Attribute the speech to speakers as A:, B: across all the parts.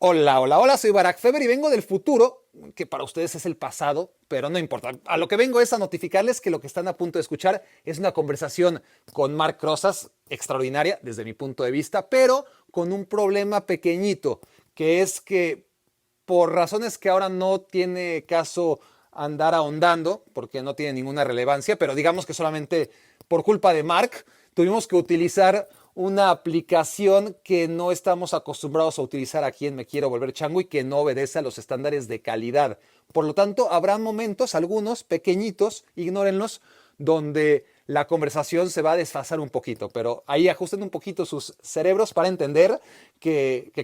A: Hola, hola, hola, soy Barack Feber y vengo del futuro, que para ustedes es el pasado, pero no importa. A lo que vengo es a notificarles que lo que están a punto de escuchar es una conversación con Marc Rosas, extraordinaria desde mi punto de vista, pero con un problema pequeñito, que es que por razones que ahora no tiene caso andar ahondando, porque no tiene ninguna relevancia, pero digamos que solamente por culpa de Marc tuvimos que utilizar una aplicación que no estamos acostumbrados a utilizar aquí en Me Quiero Volver Chango y que no obedece a los estándares de calidad. Por lo tanto, habrá momentos, algunos pequeñitos, ignórenlos, donde la conversación se va a desfasar un poquito, pero ahí ajusten un poquito sus cerebros para entender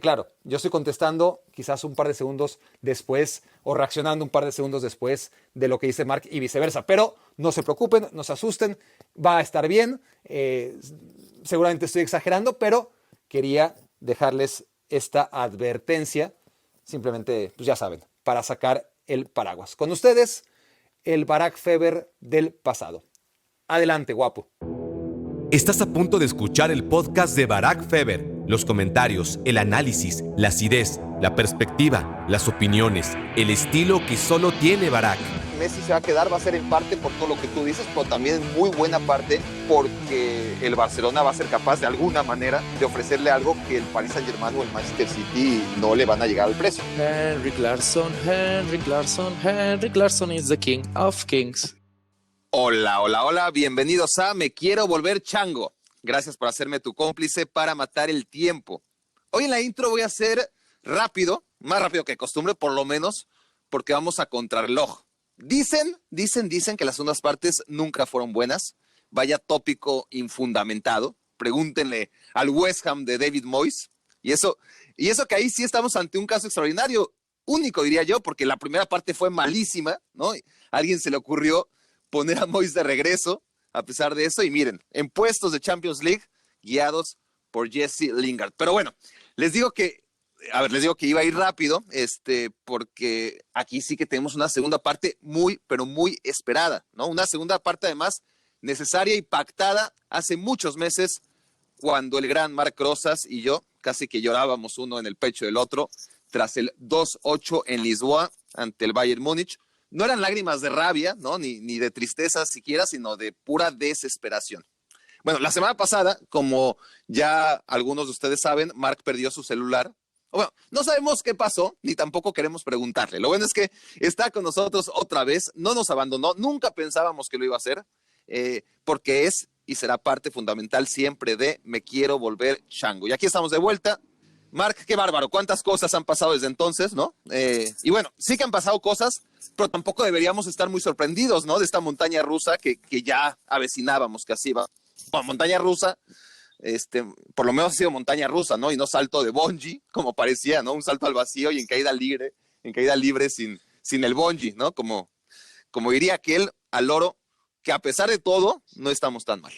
A: claro, yo estoy contestando quizás un par de segundos después o reaccionando un par de segundos después de lo que dice Marc y viceversa, pero no se preocupen, no se asusten, va a estar bien, seguramente estoy exagerando, pero quería dejarles esta advertencia, simplemente, pues ya saben, para sacar el paraguas. Con ustedes, el Barack Feber del pasado. Adelante, guapo.
B: Estás a punto de escuchar el podcast de Barack Feber. Los comentarios, el análisis, la acidez, la perspectiva, las opiniones, el estilo que solo tiene Barack.
C: Messi se va a quedar, va a ser en parte por todo lo que tú dices, pero también en muy buena parte porque el Barcelona va a ser capaz de alguna manera de ofrecerle algo que el Paris Saint-Germain o el Manchester City no le van a llegar al precio.
D: Henrik Larsson is the king of kings.
C: Hola, hola, hola, bienvenidos a Me Quiero Volver Chango. Gracias por hacerme tu cómplice para matar el tiempo. Hoy en la intro voy a ser rápido, más rápido que de costumbre, por lo menos, porque vamos a contrarreloj. Dicen que las segundas partes nunca fueron buenas. Vaya tópico infundamentado. Pregúntenle al West Ham de David Moyes. Y eso que ahí sí estamos ante un caso extraordinario, único diría yo, porque la primera parte fue malísima, ¿no? A alguien se le ocurrió poner a Moyes de regreso a pesar de eso. Y miren, en puestos de Champions League, guiados por Jesse Lingard. Pero bueno, les digo que iba a ir rápido, porque aquí sí que tenemos una segunda parte muy, pero muy esperada, ¿no? Una segunda parte además necesaria y pactada hace muchos meses, cuando el gran Marc Rosas y yo casi que llorábamos uno en el pecho del otro tras el 2-8 en Lisboa ante el Bayern Múnich. No eran lágrimas de rabia, ¿no? Ni de tristeza siquiera, sino de pura desesperación. Bueno, la semana pasada, como ya algunos de ustedes saben, Marc perdió su celular. Bueno, no sabemos qué pasó, ni tampoco queremos preguntarle. Lo bueno es que está con nosotros otra vez, no nos abandonó, nunca pensábamos que lo iba a hacer, porque es y será parte fundamental siempre de Me Quiero Volver Chango. Y aquí estamos de vuelta. Marc, qué bárbaro, cuántas cosas han pasado desde entonces, ¿no? Y bueno, sí que han pasado cosas, pero tampoco deberíamos estar muy sorprendidos, ¿no? De esta montaña rusa que ya avecinábamos que así va. Bueno, montaña rusa, por lo menos ha sido montaña rusa, ¿no? Y no salto de bungee, como parecía, ¿no? Un salto al vacío y en caída libre sin el bungee, ¿no? Como diría aquel al loro, que a pesar de todo, no estamos tan mal.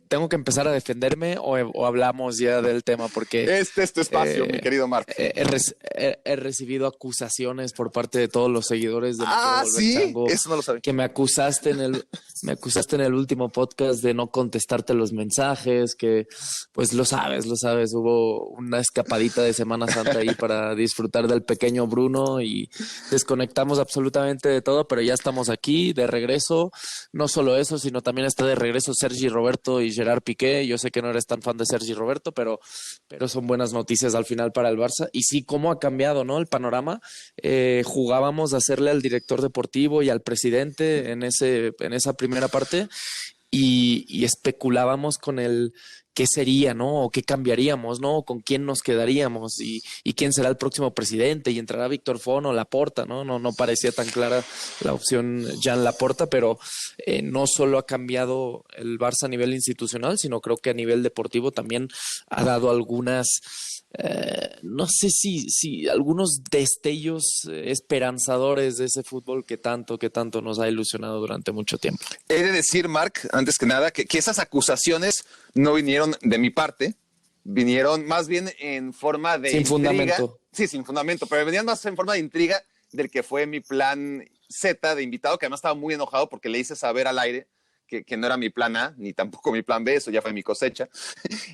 D: ¿Tengo que empezar a defenderme o hablamos ya del tema? Porque
C: este es tu espacio, mi querido Marc.
D: He recibido acusaciones por parte de todos los seguidores de Me Quiero Volver
C: ¿sí?
D: Chango,
C: Eso no lo sabía.
D: que me acusaste en el último podcast de no contestarte los mensajes, que pues lo sabes, hubo una escapadita de Semana Santa ahí para disfrutar del pequeño Bruno y desconectamos absolutamente de todo, pero ya estamos aquí de regreso. No solo eso, sino también está de regreso Sergi Roberto y Gerard Piqué. Yo sé que no eres tan fan de Sergi Roberto, pero son buenas noticias al final para el Barça. Y sí, cómo ha cambiado, ¿no? El panorama. Jugábamos a hacerle al director deportivo y al presidente en esa primera parte y especulábamos con el qué sería, ¿no? O qué cambiaríamos, ¿no? Con quién nos quedaríamos y quién será el próximo presidente y entrará Víctor Fon o Laporta, ¿no? No parecía tan clara la opción Jan Laporta, pero no solo ha cambiado el Barça a nivel institucional, sino creo que a nivel deportivo también ha dado algunas, no sé si algunos destellos esperanzadores de ese fútbol que tanto nos ha ilusionado durante mucho tiempo.
C: He de decir, Marc, antes que nada, que esas acusaciones no vinieron de mi parte, vinieron más bien en forma de
D: sin
C: intriga.
D: Fundamento.
C: Sí, sin fundamento, pero venían más en forma de intriga del que fue mi plan Z de invitado, que además estaba muy enojado porque le hice saber al aire que no era mi plan A, ni tampoco mi plan B, eso ya fue mi cosecha.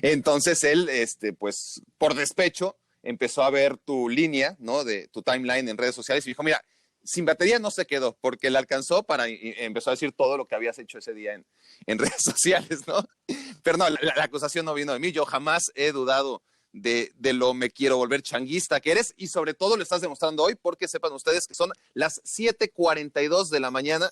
C: Entonces él, pues por despecho, empezó a ver tu línea, ¿no? De tu timeline en redes sociales y dijo, mira, sin batería no se quedó, porque le alcanzó y empezó a decir todo lo que habías hecho ese día en redes sociales, ¿no? Pero no, la acusación no vino de mí. Yo jamás he dudado de lo me quiero volver changuista que eres, y sobre todo lo estás demostrando hoy, porque sepan ustedes que son las 7:42 de la mañana.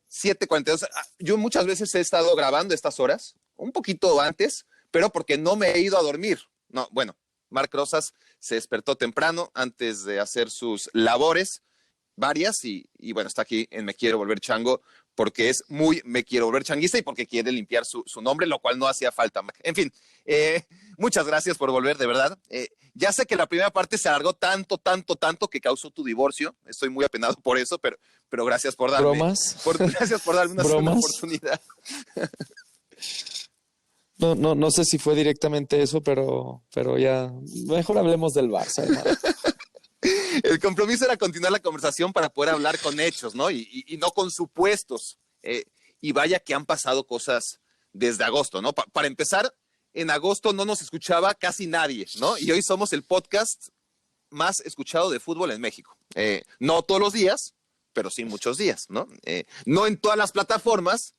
C: 7:42. Yo muchas veces he estado grabando estas horas, un poquito antes, pero porque no me he ido a dormir. No, bueno, Marc Rosas se despertó temprano antes de hacer sus labores varias y bueno, está aquí en Me Quiero Volver Chango porque es muy Me Quiero Volver Changuista y porque quiere limpiar su nombre, lo cual no hacía falta. En fin, muchas gracias por volver, de verdad. Ya sé que la primera parte se alargó tanto que causó tu divorcio. Estoy muy apenado por eso, pero gracias por darme.
D: ¿Bromas?
C: Gracias por darme una segunda oportunidad.
D: No sé si fue directamente eso, pero ya mejor hablemos del Barça, hermano.
C: El compromiso era continuar la conversación para poder hablar con hechos, ¿no? Y no con supuestos. Y vaya que han pasado cosas desde agosto, ¿no? Para empezar, en agosto no nos escuchaba casi nadie, ¿no? Y hoy somos el podcast más escuchado de fútbol en México. No todos los días, pero sí muchos días, ¿no? No en todas las plataformas,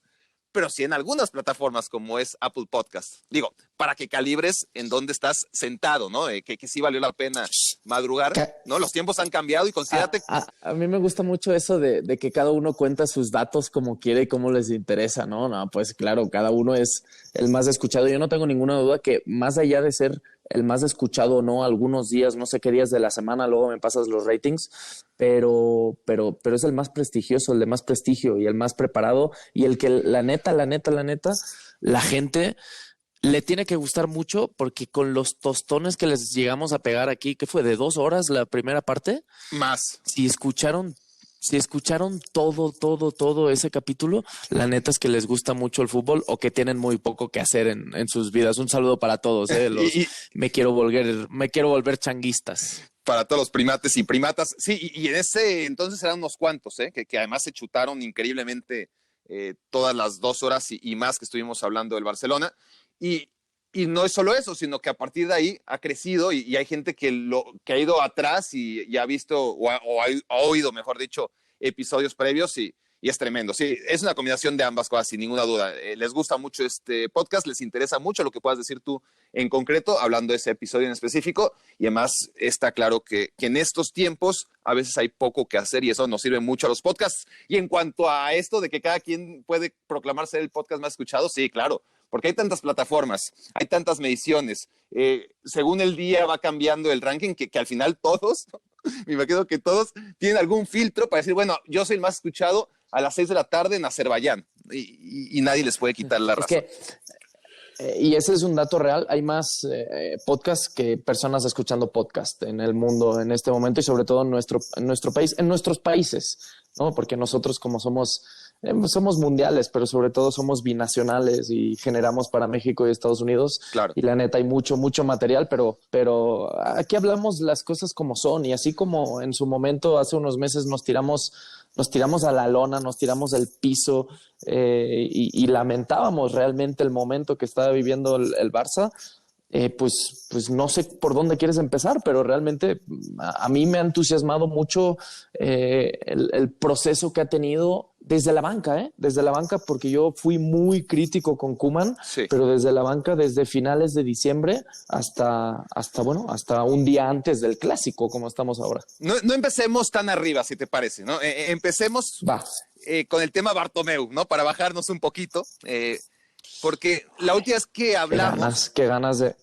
C: pero sí en algunas plataformas como es Apple Podcast. Digo, para que calibres en dónde estás sentado, ¿no? Que sí valió la pena madrugar, ¿no? Los tiempos han cambiado y considérate...
D: A mí me gusta mucho eso de que cada uno cuenta sus datos como quiere y como les interesa, ¿no? No, pues claro, cada uno es el más escuchado. Yo no tengo ninguna duda que más allá de ser el más escuchado o no, algunos días, no sé qué días de la semana, luego me pasas los ratings, pero es el más prestigioso, el de más prestigio y el más preparado y el que la neta, la gente le tiene que gustar mucho porque con los tostones que les llegamos a pegar aquí, que fue de 2 horas la primera parte,
C: más.
D: Si escucharon todo ese capítulo, la neta es que les gusta mucho el fútbol o que tienen muy poco que hacer en sus vidas. Un saludo para todos, me quiero volver changuistas.
C: Para todos los primates y primatas. Sí, y en ese entonces eran unos cuantos, que además se chutaron increíblemente todas las 2 horas y más que estuvimos hablando del Barcelona. Y no es solo eso, sino que a partir de ahí ha crecido y hay gente que ha ido atrás y ha visto o ha oído, mejor dicho, episodios previos y es tremendo. Sí, es una combinación de ambas cosas, sin ninguna duda. Les gusta mucho este podcast, les interesa mucho lo que puedas decir tú en concreto, hablando de ese episodio en específico, y además está claro que en estos tiempos a veces hay poco que hacer y eso nos sirve mucho a los podcasts. Y en cuanto a esto de que cada quien puede proclamarse el podcast más escuchado, sí, claro, porque hay tantas plataformas, hay tantas mediciones, según el día va cambiando el ranking que al final todos, me imagino que todos tienen algún filtro para decir, bueno, yo soy el más escuchado a las 6 de la tarde en Azerbaiyán y nadie les puede quitar la razón.
D: Y ese es un dato real, hay más podcasts que personas escuchando podcast en el mundo en este momento y sobre todo en nuestro país, en nuestros países, ¿no? Porque nosotros como somos mundiales, pero sobre todo somos binacionales y generamos para México y Estados Unidos.
C: Claro.
D: Y la neta hay mucho material, pero aquí hablamos las cosas como son y así como en su momento hace unos meses nos tiramos a la lona, nos tiramos al piso y lamentábamos realmente el momento que estaba viviendo el Barça. Pues no sé por dónde quieres empezar, pero realmente a mí me ha entusiasmado mucho el proceso que ha tenido desde la banca, porque yo fui muy crítico con Koeman,
C: sí.
D: Pero desde la banca, desde finales de diciembre hasta un día antes del clásico, como estamos ahora.
C: No empecemos tan arriba, si te parece, ¿no? Empecemos con el tema Bartomeu, ¿no? Para bajarnos un poquito. Porque la última vez que hablamos...
D: Qué ganas de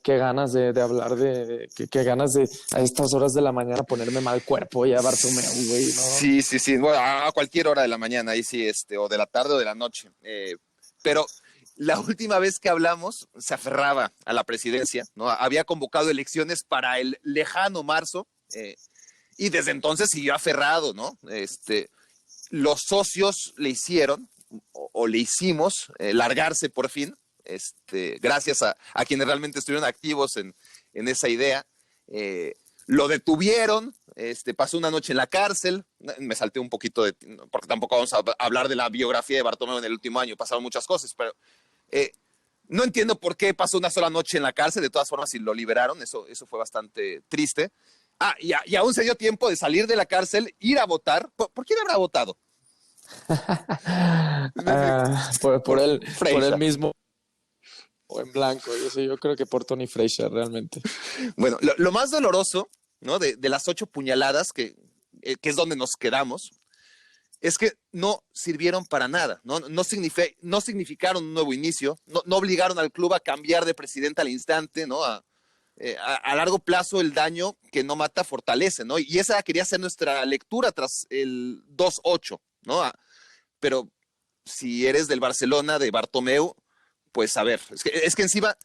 D: hablar qué ganas de a estas horas de la mañana ponerme mal cuerpo ya Bartomeu, güey, ¿no?
C: Sí, bueno, a cualquier hora de la mañana, ahí sí, o de la tarde o de la noche. Pero la última vez que hablamos se aferraba a la presidencia, ¿no? Había convocado elecciones para el lejano marzo y desde entonces siguió aferrado, ¿no? Los socios le hicieron... o le hicimos largarse por fin, gracias a quienes realmente estuvieron activos en esa idea. Lo detuvieron, pasó una noche en la cárcel, me salté un poquito porque tampoco vamos a hablar de la biografía de Bartomeu en el último año, pasaron muchas cosas, pero No entiendo por qué pasó una sola noche en la cárcel, de todas formas, si lo liberaron, eso fue bastante triste. Y aún se dio tiempo de salir de la cárcel, ir a votar. ¿Por quién habrá votado?
D: Por él mismo o en blanco. Yo creo que por Tony Frazier realmente.
C: Bueno, lo más doloroso, ¿no? de las 8 puñaladas, que es donde nos quedamos, es que no sirvieron para nada, no significaron un nuevo inicio, no obligaron al club a cambiar de presidente al instante, ¿no? A largo plazo el daño que no mata fortalece, ¿no? Y esa quería ser nuestra lectura tras el 2-8, ¿no? Pero si eres del Barcelona, de Bartomeu, pues a ver, es que encima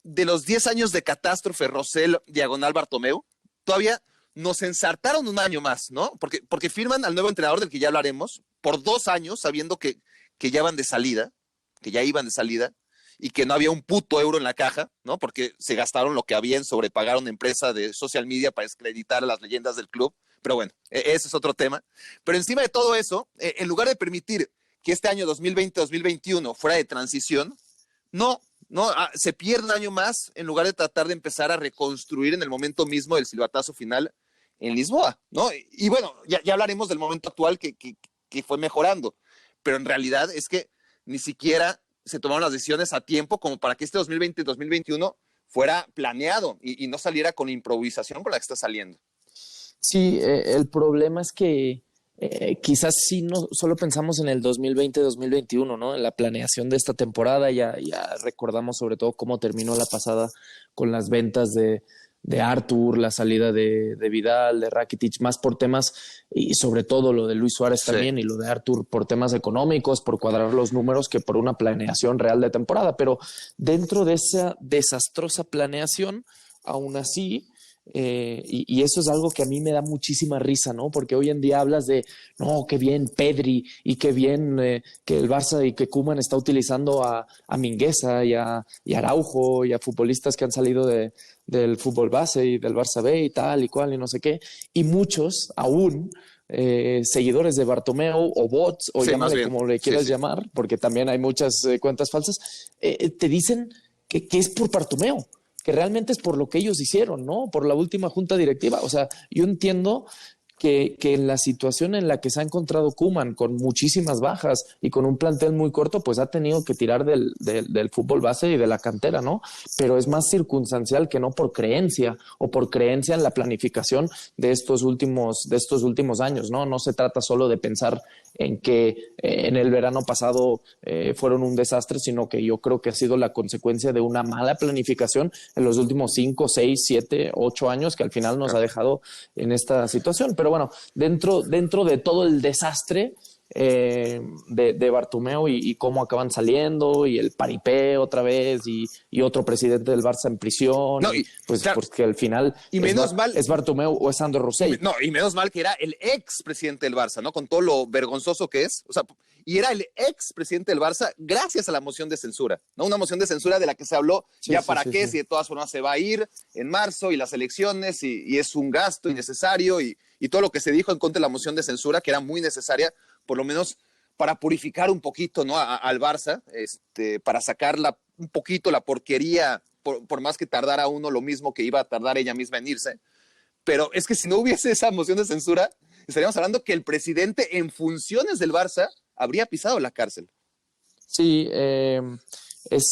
C: de los 10 años de catástrofe Rosell, diagonal Bartomeu, todavía nos ensartaron un año más, ¿no? Porque firman al nuevo entrenador del que ya hablaremos por 2 años, sabiendo que ya iban de salida, y que no había un puto euro en la caja, ¿no? Porque se gastaron lo que había en sobrepagar a una empresa de social media para descreditar a las leyendas del club. Pero bueno, ese es otro tema. Pero encima de todo eso, en lugar de permitir que este año 2020-2021 fuera de transición, se pierde un año más en lugar de tratar de empezar a reconstruir en el momento mismo del silbatazo final en Lisboa, ¿no? Y bueno, ya hablaremos del momento actual que fue mejorando, pero en realidad es que ni siquiera se tomaron las decisiones a tiempo como para que este 2020-2021 fuera planeado y no saliera con improvisación con la que está saliendo.
D: Sí, el problema es que quizás sí no solo pensamos en el 2020-2021, ¿no? En la planeación de esta temporada, ya recordamos sobre todo cómo terminó la pasada con las ventas de Arthur, la salida de Vidal, de Rakitic, más por temas, y sobre todo lo de Luis Suárez también, y lo de Arthur por temas económicos, por cuadrar los números, que por una planeación real de temporada. Pero dentro de esa desastrosa planeación, aún así, y eso es algo que a mí me da muchísima risa, ¿no? Porque hoy en día hablas de, no, qué bien Pedri y qué bien que el Barça y que Koeman está utilizando a Mingueza y a Araujo y a futbolistas que han salido del fútbol base y del Barça B y tal y cual y no sé qué. Y muchos aún seguidores de Bartomeu o bots o llámale como le quieras llamar, porque también hay muchas cuentas falsas, te dicen que es por Bartomeu, que realmente es por lo que ellos hicieron, ¿no? Por la última junta directiva. O sea, yo entiendo que en la situación en la que se ha encontrado Koeman, con muchísimas bajas y con un plantel muy corto, pues ha tenido que tirar del fútbol base y de la cantera, ¿no? Pero es más circunstancial que no por creencia o por creencia en la planificación de estos últimos años, ¿no? No se trata solo de pensar en que en el verano pasado fueron un desastre, sino que yo creo que ha sido la consecuencia de una mala planificación en los últimos 5, 6, 7, 8 años que al final nos ha dejado en esta situación. Pero bueno, dentro de todo el desastre de Bartomeu y cómo acaban saliendo y el paripé otra vez y otro presidente del Barça en prisión,
C: no,
D: pues
C: claro,
D: porque al final es Bartomeu o es Sandro Rosell.
C: No, y menos mal que era el ex presidente del Barça, ¿no? Con todo lo vergonzoso que es, o sea, y era el ex presidente del Barça gracias a la moción de censura, ¿no? Una moción de censura de la que se habló si de todas formas se va a ir en marzo y las elecciones y es un gasto innecesario y todo lo que se dijo en contra de la moción de censura, que era muy necesaria, por lo menos para purificar un poquito, ¿no? al Barça, para sacar un poquito la porquería, por más que tardara uno lo mismo que iba a tardar ella misma en irse. Pero es que si no hubiese esa moción de censura, estaríamos hablando que el presidente en funciones del Barça habría pisado la cárcel.
D: Sí, es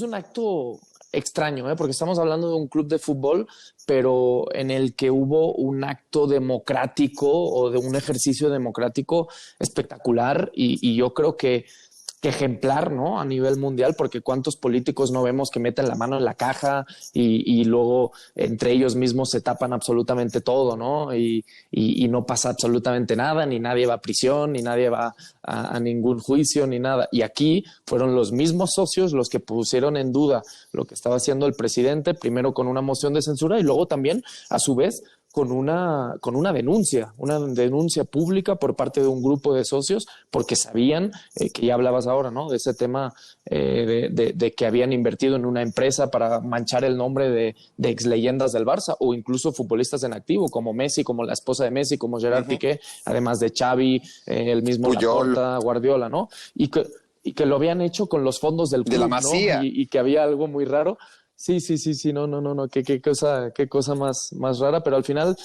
D: un acto extraño, porque estamos hablando de un club de fútbol, pero en el que hubo un acto democrático o de un ejercicio democrático espectacular y yo creo que ejemplar, ¿no? A nivel mundial, porque cuántos políticos no vemos que meten la mano en la caja y luego entre ellos mismos se tapan absolutamente todo, ¿no? Y no pasa absolutamente nada, ni nadie va a prisión, ni nadie va a ningún juicio, ni nada. Y aquí fueron los mismos socios los que pusieron en duda lo que estaba haciendo el presidente, primero con una moción de censura y luego también, a su vez, con una denuncia pública por parte de un grupo de socios, porque sabían, que ya hablabas ahora, ¿no? De ese tema de que habían invertido en una empresa para manchar el nombre de ex leyendas del Barça o incluso futbolistas en activo, como Messi, como la esposa de Messi, como Gerard Piqué, además de Xavi, el mismo
C: Puyol,
D: Laporta, Guardiola, ¿no? y que lo habían hecho con los fondos del club,
C: de la Masía,
D: ¿no? Y que había algo muy raro. Sí, no, qué cosa más rara, pero al final,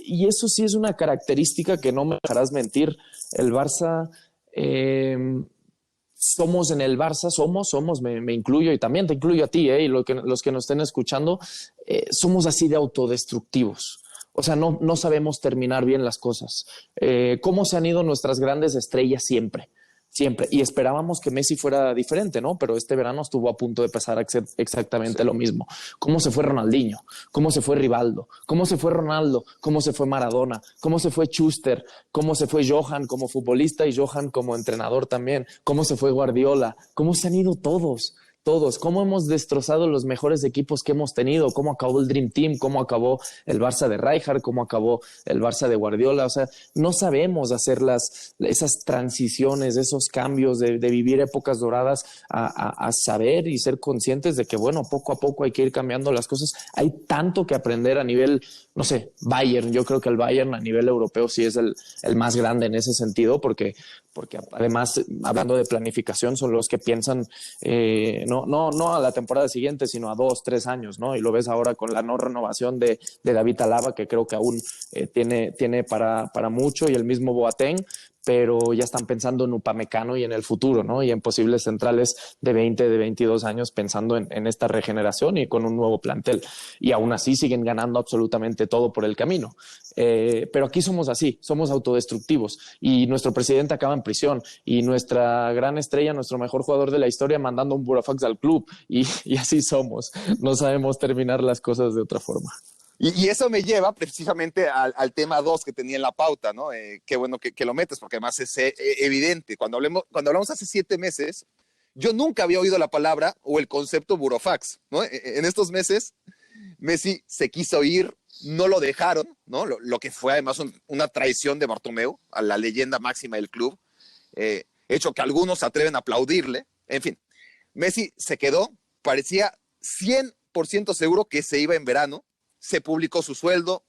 D: y eso sí es una característica que no me dejarás mentir, el Barça, somos en el Barça, me incluyo y también te incluyo a ti, y los que nos estén escuchando, somos así de autodestructivos. O sea, no sabemos terminar bien las cosas. ¿Cómo se han ido nuestras grandes estrellas siempre? Siempre. Y esperábamos que Messi fuera diferente, ¿no? Pero este verano estuvo a punto de pasar exactamente lo mismo. ¿Cómo se fue Ronaldinho? ¿Cómo se fue Rivaldo? ¿Cómo se fue Ronaldo? ¿Cómo se fue Maradona? ¿Cómo se fue Schuster? ¿Cómo se fue Johan como futbolista y Johan como entrenador también? ¿Cómo se fue Guardiola? ¿Cómo se han ido todos? Todos, cómo hemos destrozado los mejores equipos que hemos tenido, cómo acabó el Dream Team, cómo acabó el Barça de Rijkaard, cómo acabó el Barça de Guardiola. O sea, no sabemos hacer esas transiciones, esos cambios de vivir épocas doradas a saber y ser conscientes de que, bueno, poco a poco hay que ir cambiando las cosas. Hay tanto que aprender a nivel, no sé, Bayern. Yo creo que el Bayern a nivel europeo sí es el más grande en ese sentido, porque además, hablando de planificación, son los que piensan no a la temporada siguiente, sino a 2, 3 años, ¿no? Y lo ves ahora con la no renovación de David Alaba, que creo que aún tiene para mucho, y el mismo Boateng, pero ya están pensando en Upamecano y en el futuro, ¿no? Y en posibles centrales de 20, de 22 años pensando en esta regeneración y con un nuevo plantel. Y aún así siguen ganando absolutamente todo por el camino. Pero aquí somos así, somos autodestructivos. Y nuestro presidente acaba en prisión. Y nuestra gran estrella, nuestro mejor jugador de la historia, mandando un burofax al club. Y así somos. No sabemos terminar las cosas de otra forma.
C: Y eso me lleva precisamente al tema 2 que tenía en la pauta, ¿no? Qué bueno que lo metes, porque además es evidente. Cuando hablamos hace 7 meses, yo nunca había oído la palabra o el concepto burofax, ¿no? En estos meses, Messi se quiso ir, no lo dejaron, ¿no? Lo que fue además una traición de Bartomeu a la leyenda máxima del club, hecho que algunos se atreven a aplaudirle. En fin, Messi se quedó, parecía 100% seguro que se iba en verano. Se publicó su sueldo,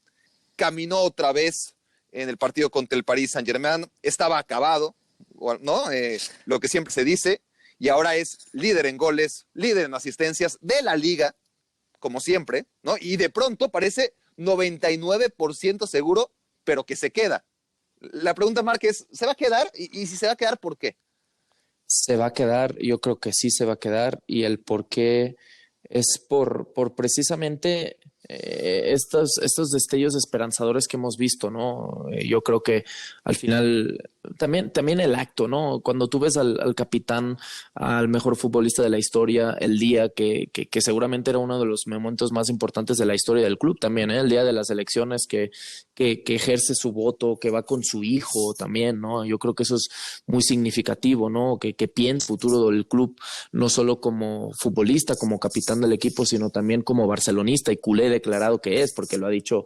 C: caminó otra vez en el partido contra el Paris Saint-Germain, estaba acabado, ¿no? Lo que siempre se dice, y ahora es líder en goles, líder en asistencias de la liga, como siempre, ¿no? Y de pronto parece 99% seguro, pero que se queda. La pregunta, Marc, es, ¿se va a quedar? Y si se va a quedar, ¿por qué?
D: Se va a quedar, yo creo que sí se va a quedar, y el por qué es por precisamente estos destellos esperanzadores que hemos visto, ¿no? Yo creo que al final también el acto, ¿no? Cuando tú ves al capitán, al mejor futbolista de la historia, el día que seguramente era uno de los momentos más importantes de la historia del club también, ¿eh? El día de las elecciones que ejerce su voto, que va con su hijo también, ¿no? Yo creo que eso es muy significativo, ¿no? Que piensa el futuro del club, no solo como futbolista, como capitán del equipo, sino también como barcelonista y culé declarado que es, porque lo ha dicho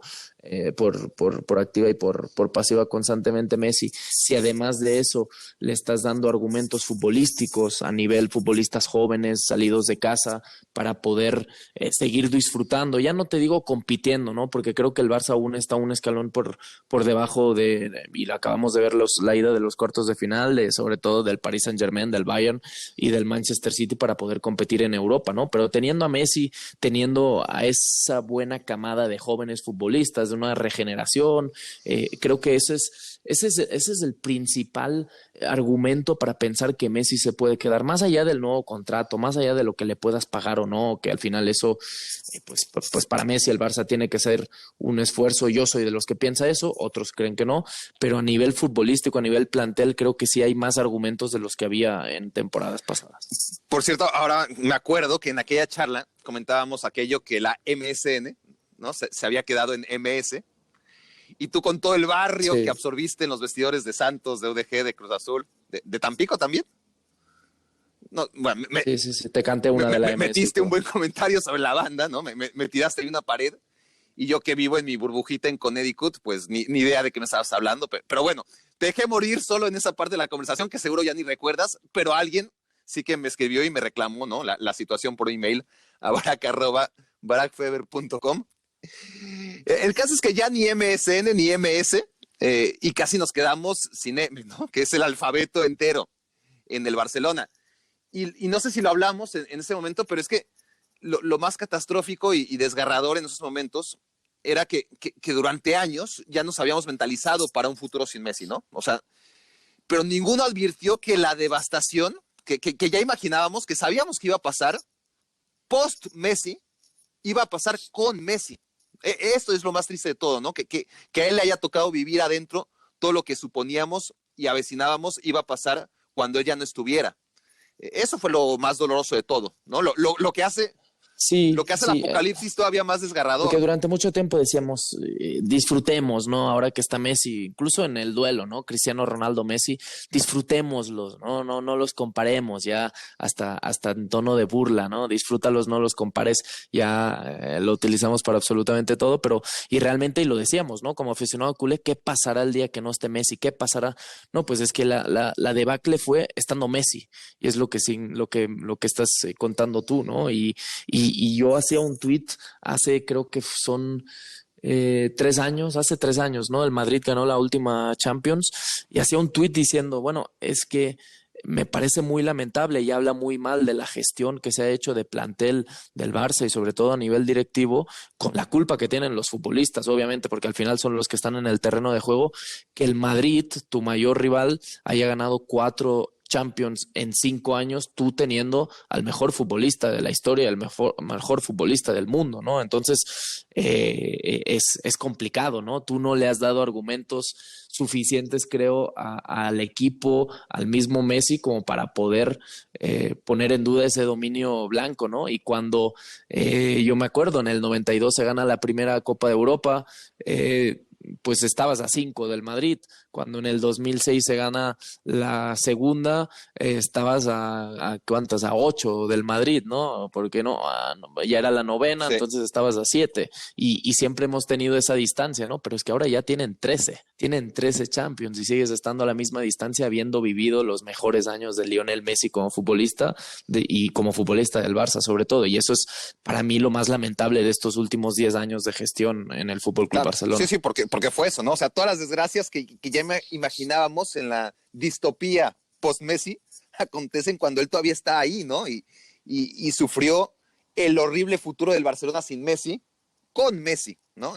D: por activa y por pasiva constantemente Messi. Si además de eso le estás dando argumentos futbolísticos a nivel futbolistas jóvenes salidos de casa para poder seguir disfrutando, ya no te digo compitiendo, ¿no? Porque creo que el Barça aún está un escalón por debajo y acabamos de ver la ida de los cuartos de final, sobre todo del Paris Saint-Germain, del Bayern y del Manchester City para poder competir en Europa, ¿no? Pero teniendo a Messi, teniendo a esa buena camada de jóvenes futbolistas, de una regeneración, creo que ese es el principal argumento para pensar que Messi se puede quedar, más allá del nuevo contrato, más allá de lo que le puedas pagar o no, que al final eso, pues para Messi el Barça tiene que ser un esfuerzo. Yo soy de los que piensa eso, otros creen que no, pero a nivel futbolístico, a nivel plantel, creo que sí hay más argumentos de los que había en temporadas pasadas.
C: Por cierto, ahora me acuerdo que en aquella charla comentábamos aquello que la MSN, ¿no? Se había quedado en MS, y tú con todo el barrio que absorbiste en los vestidores de Santos, de UDG, de Cruz Azul, de Tampico también. No, bueno,
D: sí, te canté una de la MS.
C: Metiste un buen comentario sobre la banda, ¿no? Me tiraste ahí una pared, y yo que vivo en mi burbujita en Connecticut, pues ni idea de qué me estabas hablando, pero bueno, te dejé morir solo en esa parte de la conversación que seguro ya ni recuerdas, pero alguien sí que me escribió y me reclamó, ¿no? La situación por email a barak@barakfeber.com. El caso es que ya ni MSN ni MS, y casi nos quedamos sin M, ¿no? Que es el alfabeto entero. en el Barcelona. Y no sé si lo hablamos en ese momento, pero es que lo más catastrófico y desgarrador en esos momentos era que durante años ya nos habíamos mentalizado para un futuro sin Messi, ¿no? O sea, pero ninguno advirtió que la devastación que ya imaginábamos, que sabíamos que iba a pasar post-Messi, iba a pasar con Messi. Esto es lo más triste de todo, ¿no? Que a él le haya tocado vivir adentro todo lo que suponíamos y avecinábamos iba a pasar cuando él ya no estuviera. Eso fue lo más doloroso de todo, ¿no? Lo que hace...
D: Sí,
C: Lo que hace el apocalipsis todavía más desgarrador.
D: Porque durante mucho tiempo decíamos, disfrutemos, ¿no? Ahora que está Messi, incluso en el duelo, ¿no? Cristiano Ronaldo, Messi, disfrutémoslos, no los comparemos, ya hasta en tono de burla, ¿no? Disfrútalos, no los compares, ya lo utilizamos para absolutamente todo, pero, y realmente, y lo decíamos, ¿no? Como aficionado culé, ¿qué pasará el día que no esté Messi? ¿Qué pasará? No, pues es que la debacle fue estando Messi, y es lo que estás contando tú, ¿no? Y yo hacía un tweet creo que son 3 años, hace 3 años, ¿no? El Madrid ganó la última Champions y hacía un tweet diciendo, bueno, es que me parece muy lamentable y habla muy mal de la gestión que se ha hecho de plantel del Barça y sobre todo a nivel directivo, con la culpa que tienen los futbolistas, obviamente, porque al final son los que están en el terreno de juego, que el Madrid, tu mayor rival, haya ganado 4 Champions en 5 años, tú teniendo al mejor futbolista de la historia, el mejor futbolista del mundo, ¿no? Entonces, es complicado, ¿no? Tú no le has dado argumentos suficientes, creo, al equipo, al mismo Messi, como para poder poner en duda ese dominio blanco, ¿no? Y cuando yo me acuerdo, en el 92 se gana la primera Copa de Europa, pues estabas a 5 del Madrid. Cuando en el 2006 se gana la segunda, estabas a ¿cuántas? A 8 del Madrid, ¿no? Porque ya era la novena, sí. Entonces estabas a 7. Y siempre hemos tenido esa distancia, ¿no? Pero es que ahora ya tienen 13 Champions y sigues estando a la misma distancia habiendo vivido los mejores años de Lionel Messi como futbolista y como futbolista del Barça sobre todo. Y eso es para mí lo más lamentable de estos últimos 10 años de gestión en el Fútbol Club Barcelona.
C: Sí, porque fue eso, ¿no? O sea, todas las desgracias que ya imaginábamos en la distopía post-Messi acontecen cuando él todavía está ahí, ¿no? Y sufrió el horrible futuro del Barcelona sin Messi, con Messi, ¿no?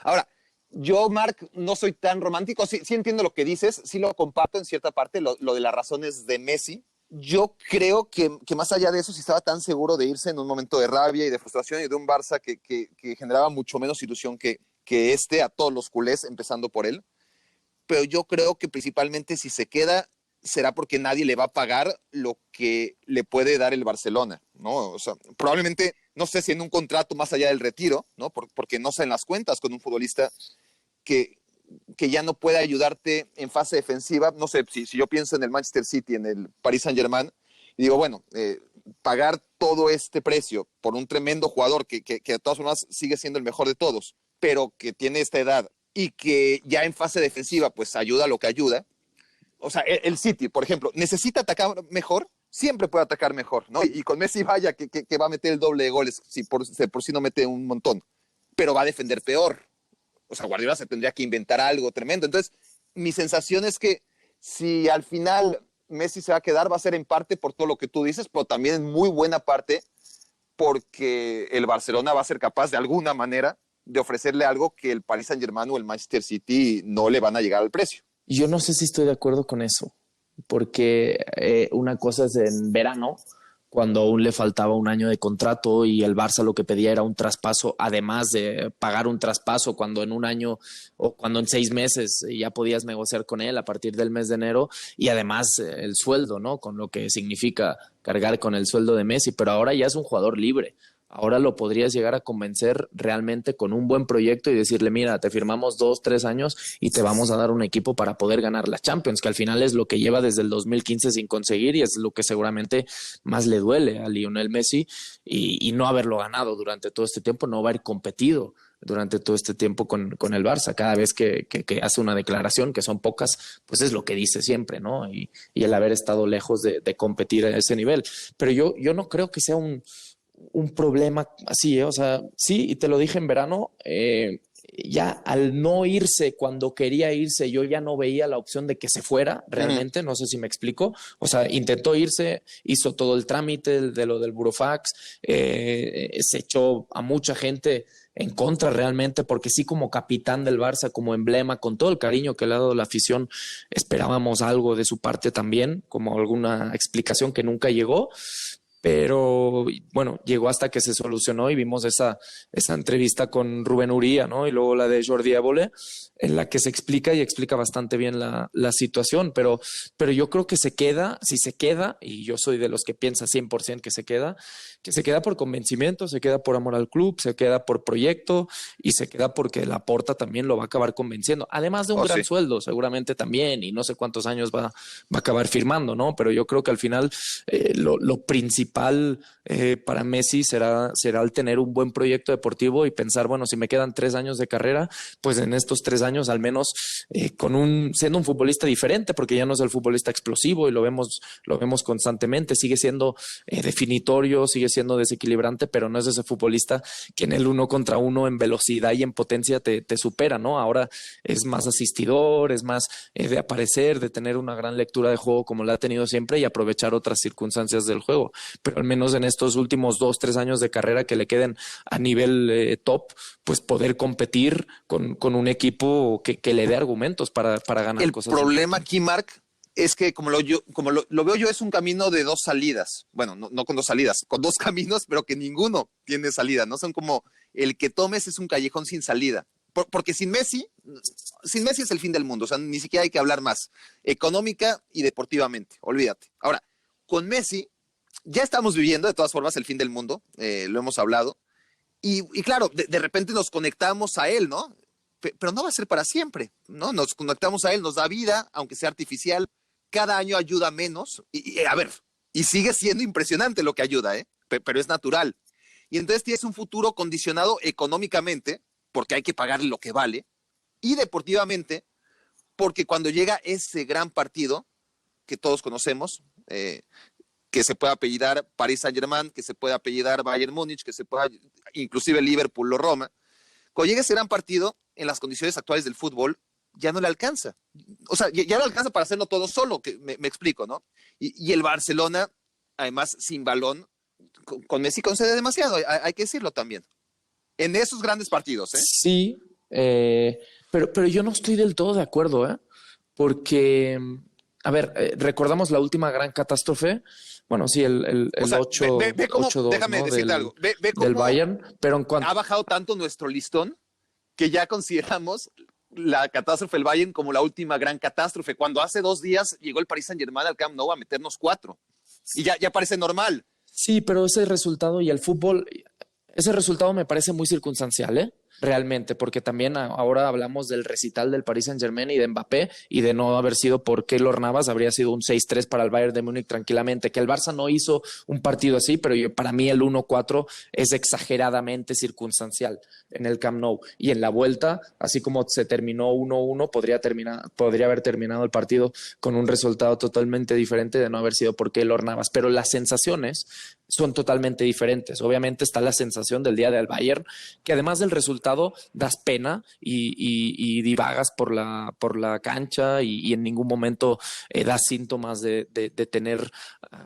C: Ahora, yo, Marc, no soy tan romántico, sí entiendo lo que dices, sí lo comparto en cierta parte, lo de las razones de Messi. Yo creo que más allá de eso, si estaba tan seguro de irse en un momento de rabia y de frustración y de un Barça que generaba mucho menos ilusión que a todos los culés, empezando por él. Pero yo creo que principalmente si se queda será porque nadie le va a pagar lo que le puede dar el Barcelona, ¿no? O sea, probablemente, no sé si en un contrato más allá del retiro, ¿no? Porque no salen las cuentas con un futbolista que ya no puede ayudarte en fase defensiva. No sé, si yo pienso en el Manchester City, en el Paris Saint-Germain, y digo, bueno, pagar todo este precio por un tremendo jugador que de todas formas sigue siendo el mejor de todos, pero que tiene esta edad y que ya en fase defensiva pues ayuda lo que ayuda. O sea, el City, por ejemplo, necesita atacar mejor, siempre puede atacar mejor, ¿no? Y con Messi vaya que va a meter el doble de goles, si por sí no mete un montón, pero va a defender peor. O sea, Guardiola se tendría que inventar algo tremendo. Entonces, mi sensación es que si al final Messi se va a quedar, va a ser en parte por todo lo que tú dices, pero también en muy buena parte porque el Barcelona va a ser capaz de alguna manera de ofrecerle algo que el Paris Saint-Germain o el Manchester City no le van a llegar al precio.
D: Yo no sé si estoy de acuerdo con eso, porque una cosa es en verano, cuando aún le faltaba un año de contrato y el Barça lo que pedía era un traspaso, además de pagar un traspaso cuando en un año o cuando en 6 meses ya podías negociar con él a partir del mes de enero, y además el sueldo, ¿no? Con lo que significa cargar con el sueldo de Messi, pero ahora ya es un jugador libre. Ahora lo podrías llegar a convencer realmente con un buen proyecto y decirle, mira, te firmamos 2, 3 años y te vamos a dar un equipo para poder ganar la Champions, que al final es lo que lleva desde el 2015 sin conseguir y es lo que seguramente más le duele a Lionel Messi y no haberlo ganado durante todo este tiempo, no haber competido durante todo este tiempo con el Barça. Cada vez que hace una declaración, que son pocas, pues es lo que dice siempre, ¿no? Y el haber estado lejos de competir a ese nivel. Pero yo no creo que sea un problema así, o sea, sí, y te lo dije en verano, ya al no irse cuando quería irse, yo ya no veía la opción de que se fuera realmente, no sé si me explico. O sea, intentó irse, hizo todo el trámite de lo del burofax, se echó a mucha gente en contra realmente, porque sí, como capitán del Barça, como emblema, con todo el cariño que le ha dado la afición, esperábamos algo de su parte también, como alguna explicación que nunca llegó. Pero bueno, llegó hasta que se solucionó y vimos esa entrevista con Rubén Uría, ¿no? Y luego la de Jordi Évole, en la que se explica y explica bastante bien la situación. Pero yo creo que se queda, si se queda, y yo soy de los que piensa 100% que se queda por convencimiento, se queda por amor al club, se queda por proyecto y se queda porque Laporta también lo va a acabar convenciendo. Además de un gran sueldo, seguramente también, y no sé cuántos años va a acabar firmando, ¿no? Pero yo creo que al final lo principal para Messi será el tener un buen proyecto deportivo y pensar, bueno, si me quedan 3 años de carrera, pues en estos 3 años al menos siendo un futbolista diferente, porque ya no es el futbolista explosivo y lo vemos constantemente, sigue siendo definitorio, sigue siendo desequilibrante, pero no es ese futbolista que en el 1 contra 1 en velocidad y en potencia te supera, ¿no? Ahora es más asistidor, es más de aparecer, de tener una gran lectura de juego como la ha tenido siempre y aprovechar otras circunstancias del juego. Pero al menos en estos últimos 2-3 años de carrera que le queden a nivel top, pues poder competir con un equipo que le dé argumentos para ganar cosas.
C: El problema aquí, Marc, es que como lo veo yo, es un camino de 2 salidas. Bueno, no con 2 salidas, con 2 caminos, pero que ninguno tiene salida, ¿no? Son como el que tomes es un callejón sin salida. Porque sin Messi es el fin del mundo. O sea, ni siquiera hay que hablar más. Económica y deportivamente, olvídate. Ahora, con Messi ya estamos viviendo de todas formas el fin del mundo, lo hemos hablado, y claro, de repente nos conectamos a él, ¿no? Pero no va a ser para siempre, ¿no? Nos conectamos a él, nos da vida, aunque sea artificial, cada año ayuda menos, y sigue siendo impresionante lo que ayuda, pero es natural. Y entonces tienes un futuro condicionado económicamente, porque hay que pagarle lo que vale, y deportivamente, porque cuando llega ese gran partido, que todos conocemos, que se puede apellidar Paris Saint-Germain, que se puede apellidar Bayern Múnich, que se pueda inclusive Liverpool o Roma. Cuando llega ese gran partido, en las condiciones actuales del fútbol, ya no le alcanza. O sea, ya no alcanza para hacerlo todo solo, que me explico, ¿no? Y el Barcelona, además, sin balón, con Messi concede demasiado, hay que decirlo también. En esos grandes partidos, ¿eh?
D: Sí, pero yo no estoy del todo de acuerdo, porque, a ver, recordamos la última gran catástrofe. Bueno, sí, el 8-2,
C: déjame decirte algo. Ve cómo
D: del Bayern, pero en cuanto
C: ha bajado tanto nuestro listón que ya consideramos la catástrofe del Bayern como la última gran catástrofe. Cuando hace 2 días llegó el Paris Saint-Germain al Camp Nou a meternos 4 y ya parece normal.
D: Sí, pero ese resultado y el fútbol, ese resultado me parece muy circunstancial, realmente, porque también ahora hablamos del recital del Paris Saint-Germain y de Mbappé, y de no haber sido por Keylor Navas, habría sido un 6-3 para el Bayern de Múnich tranquilamente. Que el Barça no hizo un partido así, pero para mí el 1-4 es exageradamente circunstancial en el Camp Nou. Y en la vuelta, así como se terminó 1-1, podría haber terminado el partido con un resultado totalmente diferente de no haber sido por Keylor Navas. Pero las sensaciones son totalmente diferentes. Obviamente está la sensación del día del Bayern, que además del resultado das pena y divagas por la cancha y en ningún momento das síntomas de tener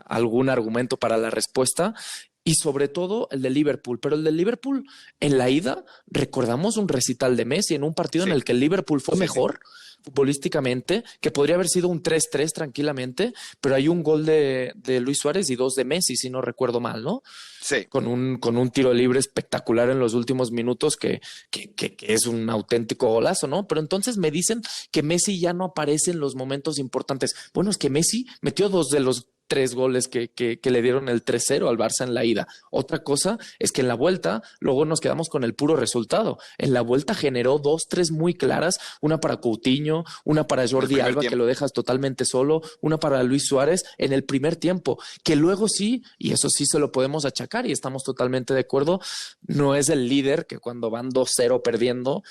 D: algún argumento para la respuesta. Y sobre todo el de Liverpool. Pero el de Liverpool, en la ida, recordamos un recital de Messi en un partido en el que el Liverpool fue mejor futbolísticamente, que podría haber sido un 3-3 tranquilamente, pero hay un gol de Luis Suárez y 2 de Messi, si no recuerdo mal, ¿no?
C: Sí.
D: Con un tiro libre espectacular en los últimos minutos que es un auténtico golazo, ¿no? Pero entonces me dicen que Messi ya no aparece en los momentos importantes. Bueno, es que Messi metió 2 de los 3 goles que le dieron el 3-0 al Barça en la ida. Otra cosa es que en la vuelta luego nos quedamos con el puro resultado. En la vuelta generó 2-3 muy claras, una para Coutinho, una para Jordi Alba, que lo dejas totalmente solo, una para Luis Suárez en el primer tiempo, que luego sí, y eso sí se lo podemos achacar y estamos totalmente de acuerdo, no es el líder que cuando van 2-0 perdiendo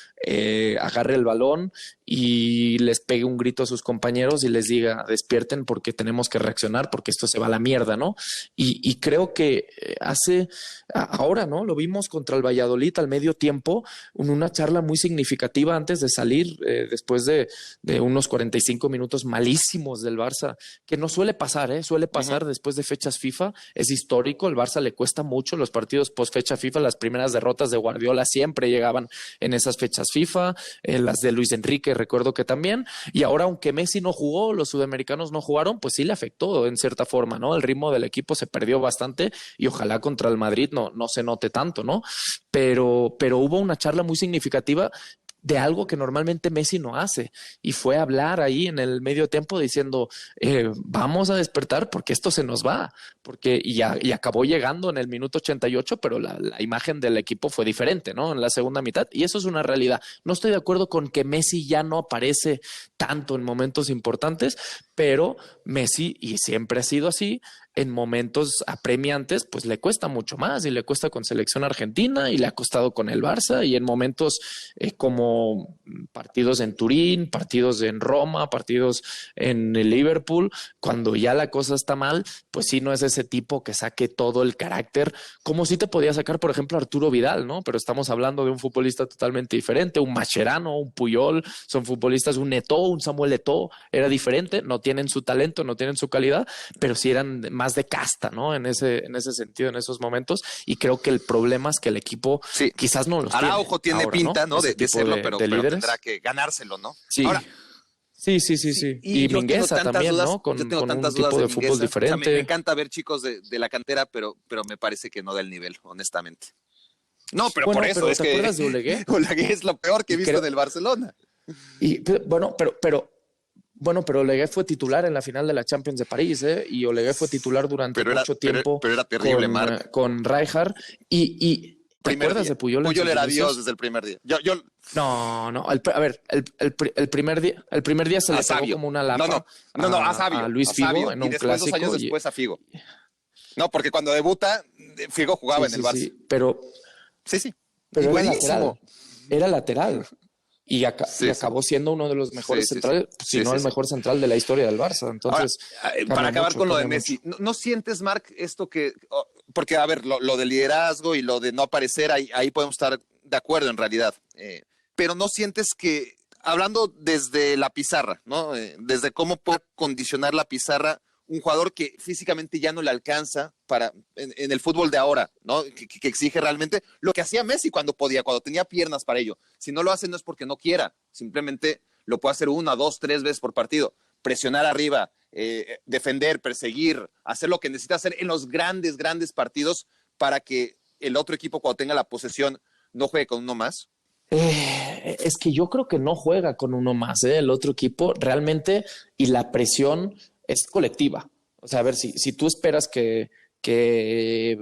D: agarre el balón y les pegue un grito a sus compañeros y les diga despierten porque tenemos que reaccionar, porque porque esto se va a la mierda, ¿no? Y creo que ahora, ¿no? Lo vimos contra el Valladolid al medio tiempo, una charla muy significativa antes de salir, después de unos 45 minutos malísimos del Barça, que no suele pasar, ¿eh? Suele pasar después de fechas FIFA, es histórico, el Barça le cuesta mucho los partidos post fecha FIFA, las primeras derrotas de Guardiola siempre llegaban en esas fechas FIFA, las de Luis Enrique recuerdo que también, y ahora aunque Messi no jugó, los sudamericanos no jugaron, pues sí le afectó en cierta forma, ¿no? El ritmo del equipo se perdió bastante y ojalá contra el Madrid no se note tanto, ¿no? Pero hubo una charla muy significativa de algo que normalmente Messi no hace, y fue hablar ahí en el medio tiempo diciendo vamos a despertar porque esto se nos va, y acabó llegando en el minuto 88, pero la imagen del equipo fue diferente, ¿no? En la segunda mitad, y eso es una realidad. No estoy de acuerdo con que Messi ya no aparece tanto en momentos importantes, pero Messi, y siempre ha sido así, en momentos apremiantes, pues le cuesta mucho más, y le cuesta con selección argentina, y le ha costado con el Barça, y en momentos como partidos en Turín, partidos en Roma, partidos en el Liverpool, cuando ya la cosa está mal, pues sí, no es ese tipo que saque todo el carácter, como si te podía sacar, por ejemplo, Arturo Vidal, ¿no? Pero estamos hablando de un futbolista totalmente diferente, un Mascherano, un Puyol, son futbolistas, un Eto'o, un Samuel Eto'o, era diferente, no tienen su talento, no tienen su calidad, pero sí eran más de casta, ¿no? En ese sentido, en esos momentos, y creo que el problema es que el equipo quizás no los
C: Araujo tiene
D: ahora,
C: pinta, ¿no? De serlo, pero
D: líderes.
C: tendrá que ganárselo, ¿no?
D: Sí.
C: Ahora,
D: Sí. Y Mingueza también,
C: dudas,
D: ¿no? Con un
C: dudas
D: tipo de
C: Mingueza.
D: fútbol diferente.
C: O sea, me encanta ver chicos de la cantera, pero me parece que no da el nivel, honestamente. No, pero
D: bueno,
C: por eso
D: pero
C: es
D: ¿te
C: que
D: acuerdas de Olegué?
C: Olegué es lo peor que he visto del Barcelona.
D: Y pero Olegué fue titular en la final de la Champions de París, ¿eh? Y Olegué fue titular durante mucho tiempo.
C: Pero era terrible, Marc.
D: Con Rijkaard. ¿Te acuerdas de Puyol?
C: Puyol era Dios desde el primer día.
D: No. El primer día se le pegó como una lapa
C: a
D: Luis Figo en un clásico.
C: 2 años después a Figo. No, porque cuando debuta, Figo jugaba en el Barça.
D: Sí, pero Pero era lateral. Y acabó siendo uno de los mejores centrales, si no el mejor central de la historia del Barça. Entonces,
C: ahora, para acabar con lo de Messi, ¿no sientes, Marc, esto que... Porque, a ver, lo del liderazgo y lo de no aparecer, ahí podemos estar de acuerdo en realidad. Pero ¿no sientes que, hablando desde la pizarra, ¿no? Desde cómo puede condicionar la pizarra un jugador que físicamente ya no le alcanza en el fútbol de ahora, ¿no? Que exige realmente lo que hacía Messi cuando podía, cuando tenía piernas para ello. Si no lo hace no es porque no quiera, simplemente lo puede hacer 1, 2, 3 veces por partido. Presionar arriba, defender, perseguir, hacer lo que necesita hacer en los grandes partidos para que el otro equipo, cuando tenga la posesión, no juegue con uno más.
D: Es que yo creo que no juega con uno más, el otro equipo realmente, y la presión es colectiva. O sea, a ver, si tú esperas que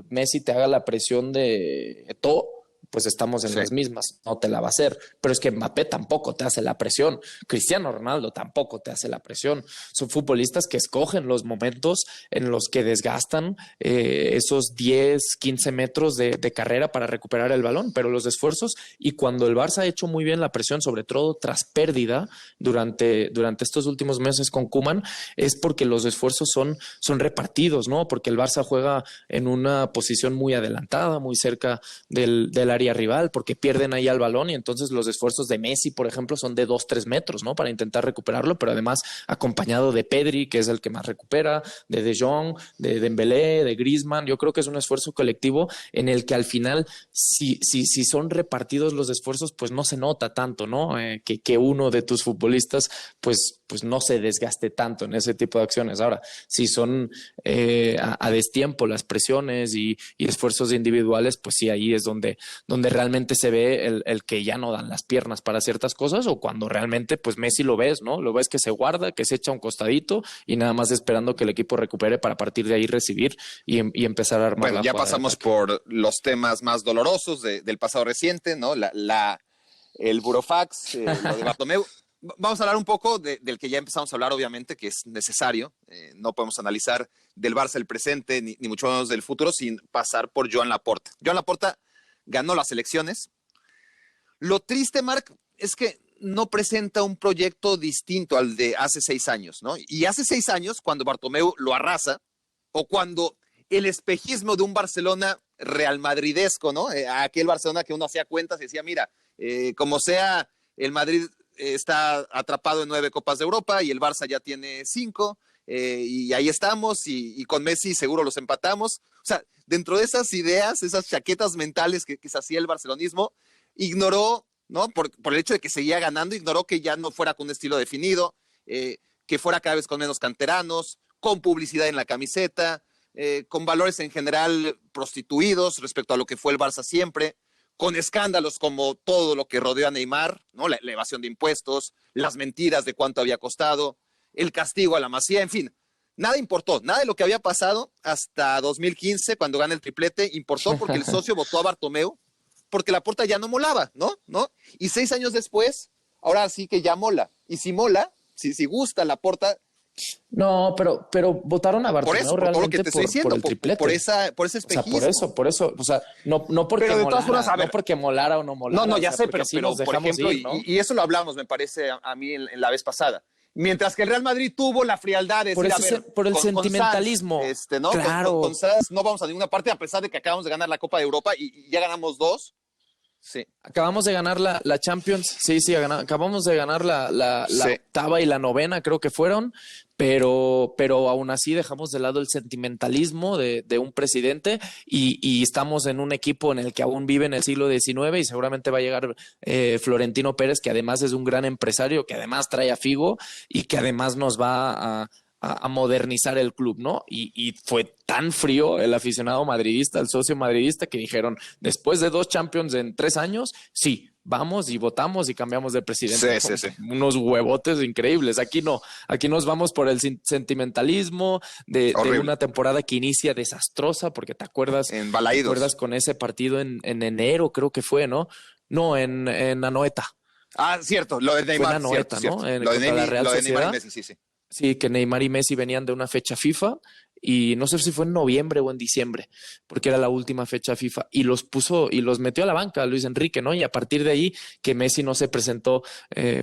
D: Messi te haga la presión de Eto'o, pues estamos en las mismas, no te la va a hacer. Pero es que Mbappé tampoco te hace la presión, Cristiano Ronaldo tampoco te hace la presión. Son futbolistas que escogen los momentos en los que desgastan esos 10, 15 metros de carrera para recuperar el balón, pero los esfuerzos, y cuando el Barça ha hecho muy bien la presión, sobre todo tras pérdida durante estos últimos meses con Koeman, es porque los esfuerzos son repartidos, ¿no? Porque el Barça juega en una posición muy adelantada, muy cerca del área rival, porque pierden ahí al balón, y entonces los esfuerzos de Messi, por ejemplo, son de 2-3 metros, ¿no? Para intentar recuperarlo, pero además acompañado de Pedri, que es el que más recupera, de Jong, de Dembélé, de Griezmann. Yo creo que es un esfuerzo colectivo en el que al final, si son repartidos los esfuerzos, pues no se nota tanto, ¿no? Que uno de tus futbolistas, pues no se desgaste tanto en ese tipo de acciones. Ahora, si son a destiempo las presiones y esfuerzos individuales, pues sí, ahí es donde realmente se ve el que ya no dan las piernas para ciertas cosas, o cuando realmente pues Messi lo ves, ¿no? Lo ves que se guarda, que se echa un costadito y nada más esperando que el equipo recupere para partir de ahí recibir y empezar a armar.
C: Bueno, ya pasamos por los temas más dolorosos del pasado reciente, ¿no? El burofax, lo de Bartomeu. Vamos a hablar un poco del que ya empezamos a hablar, obviamente, que es necesario. No podemos analizar del Barça el presente, ni mucho menos del futuro, sin pasar por Joan Laporta. Joan Laporta ganó las elecciones. Lo triste, Marc, es que no presenta un proyecto distinto al de hace 6 años, ¿no? Y hace 6 años, cuando Bartomeu lo arrasa, o cuando el espejismo de un Barcelona real madridesco, ¿no? Aquel Barcelona que uno hacía cuentas y decía, mira, como sea, el Madrid está atrapado en 9 Copas de Europa y el Barça ya tiene 5, y ahí estamos, y con Messi seguro los empatamos. O sea, dentro de esas ideas, esas chaquetas mentales que se hacía el barcelonismo, ignoró, ¿no? Por el hecho de que seguía ganando, ignoró que ya no fuera con un estilo definido, que fuera cada vez con menos canteranos, con publicidad en la camiseta, con valores en general prostituidos respecto a lo que fue el Barça siempre, con escándalos como todo lo que rodeó a Neymar, ¿no? La evasión de impuestos, las mentiras de cuánto había costado, el castigo a la Masía, en fin. Nada importó, nada de lo que había pasado hasta 2015, cuando gana el triplete, importó porque el socio votó a Bartomeu, porque Laporta ya no molaba, ¿no? Y 6 años después, ahora sí que ya mola. Y si mola, si gusta Laporta.
D: No, pero votaron a Bartomeu realmente por el triplete.
C: Por ese espejismo.
D: O sea, por eso. O sea, no porque
A: pero de
D: molara,
A: todas formas, a ver,
D: no porque molara o no molara.
A: No, ya sé, pero
D: sí nos
A: por ejemplo,
D: ir, ¿no?
C: y eso lo hablamos, me parece, a mí en la vez pasada. Mientras que el Real Madrid tuvo la frialdad de decir,
D: por el sentimentalismo.
C: Con Sanz, ¿no?
D: Claro.
C: Con Sanz no vamos a ninguna parte, a pesar de que acabamos de ganar la Copa de Europa y ya ganamos 2. Sí.
D: Acabamos de ganar la Champions. Sí, acabamos de ganar la
C: Sí.
D: octava y la novena, creo que fueron. Pero aún así dejamos de lado el sentimentalismo de un presidente y estamos en un equipo en el que aún vive en el siglo XIX y seguramente va a llegar Florentino Pérez, que además es un gran empresario, que además trae a Figo y que además nos va a modernizar el club, ¿no? Y fue tan frío el aficionado madridista, el socio madridista, que dijeron, después de 2 Champions en 3 años, sí, vamos y votamos y cambiamos de presidente.
C: Sí.
D: Unos huevotes increíbles. Aquí no, aquí nos vamos por el sentimentalismo de una temporada que inicia desastrosa, porque te acuerdas con ese partido en enero, creo que fue, ¿no? No, en Anoeta.
C: Ah, cierto, lo de Neymar.
D: Fue en Anoeta,
C: cierto,
D: ¿no?
C: Lo de Neymar y Messi, sí.
D: Sí, que Neymar y Messi venían de una fecha FIFA y no sé si fue en noviembre o en diciembre, porque era la última fecha FIFA, y los metió a la banca Luis Enrique, ¿no? Y a partir de ahí que Messi no se presentó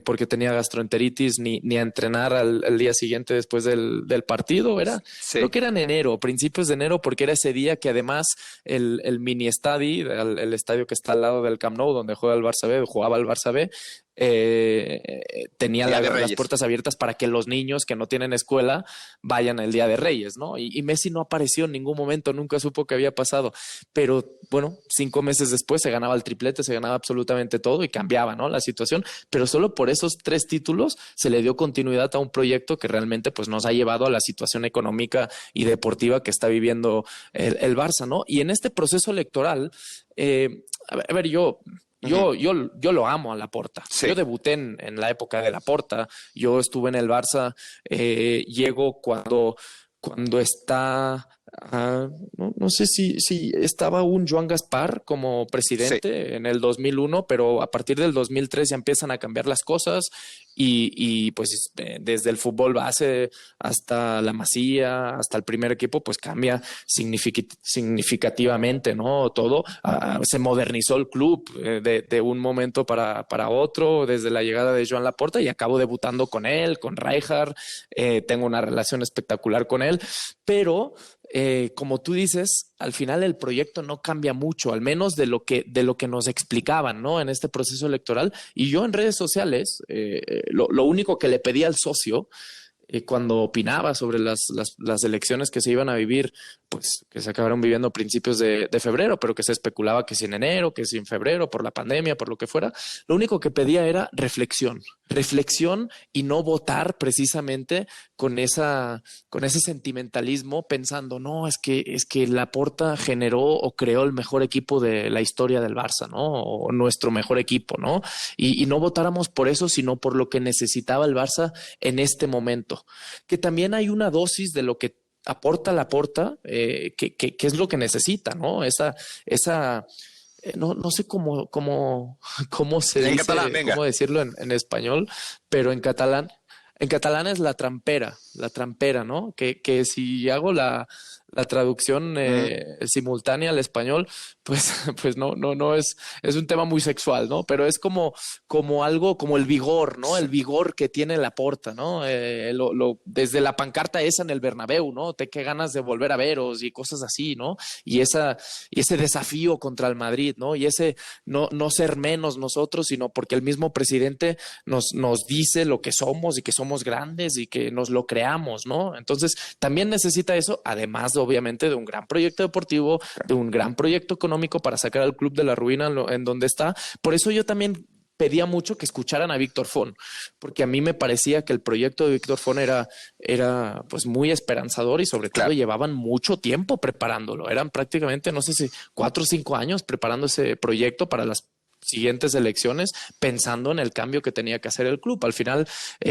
D: porque tenía gastroenteritis ni a entrenar al día siguiente después del partido, creo que era en enero, principios de enero, porque era ese día que además el mini estadio, el estadio que está al lado del Camp Nou, donde jugaba el Barça B, tenía las puertas abiertas para que los niños que no tienen escuela vayan el Día de Reyes, ¿no? Y Messi no apareció en ningún momento, nunca supo qué había pasado, pero bueno, 5 meses después se ganaba el triplete, se ganaba absolutamente todo y cambiaba, ¿no? La situación, pero solo por esos 3 títulos se le dio continuidad a un proyecto que realmente pues nos ha llevado a la situación económica y deportiva que está viviendo el Barça, ¿no? Y en este proceso electoral, a ver, yo lo amo a Laporta. Sí. Yo debuté en la época de Laporta. Yo estuve en el Barça. Llego cuando está... no sé si estaba un Joan Gaspar como presidente en el 2001, pero a partir del 2003 ya empiezan a cambiar las cosas y pues desde el fútbol base hasta la Masía, hasta el primer equipo, pues cambia significativamente, ¿no? Todo. Se modernizó el club de un momento para otro, desde la llegada de Joan Laporta, y acabo debutando con él, con Rijkaard. Tengo una relación espectacular con él, pero como tú dices, al final el proyecto no cambia mucho, al menos de lo que nos explicaban, ¿no? En este proceso electoral. Y yo en redes sociales, lo único que le pedí al socio cuando opinaba sobre las elecciones que se iban a vivir, pues que se acabaron viviendo a principios de febrero, pero que se especulaba que si en enero, que si en febrero, por la pandemia, por lo que fuera, lo único que pedía era reflexión y no votar precisamente con ese sentimentalismo pensando, no, es que Laporta generó o creó el mejor equipo de la historia del Barça, ¿no? O nuestro mejor equipo, ¿no? Y no votáramos por eso, sino por lo que necesitaba el Barça en este momento. Que también hay una dosis de lo que aporta Laporta, que es lo que necesita, ¿no? No sé cómo se dice,
C: catalán,
D: cómo decirlo en español, pero en catalán es la trampera, ¿no? Que si hago la la traducción simultánea al español, pues no es un tema muy sexual, ¿no? Pero es como algo, como el vigor, ¿no? El vigor que tiene Laporta, ¿no? Desde la pancarta esa en el Bernabéu, ¿no? Qué ganas de volver a veros y cosas así, ¿no? Y ese desafío contra el Madrid, ¿no? Y ese no ser menos nosotros, sino porque el mismo presidente nos dice lo que somos y que somos grandes y que nos lo creamos, ¿no? Entonces, también necesita eso, además obviamente de un gran proyecto deportivo, de un gran proyecto económico para sacar al club de la ruina en donde está. Por eso yo también pedía mucho que escucharan a Víctor Fon, porque a mí me parecía que el proyecto de Víctor Fon era pues muy esperanzador y sobre todo llevaban mucho tiempo preparándolo. Eran prácticamente, no sé si 4 o 5 años preparando ese proyecto para las siguientes elecciones, pensando en el cambio que tenía que hacer el club. Al final,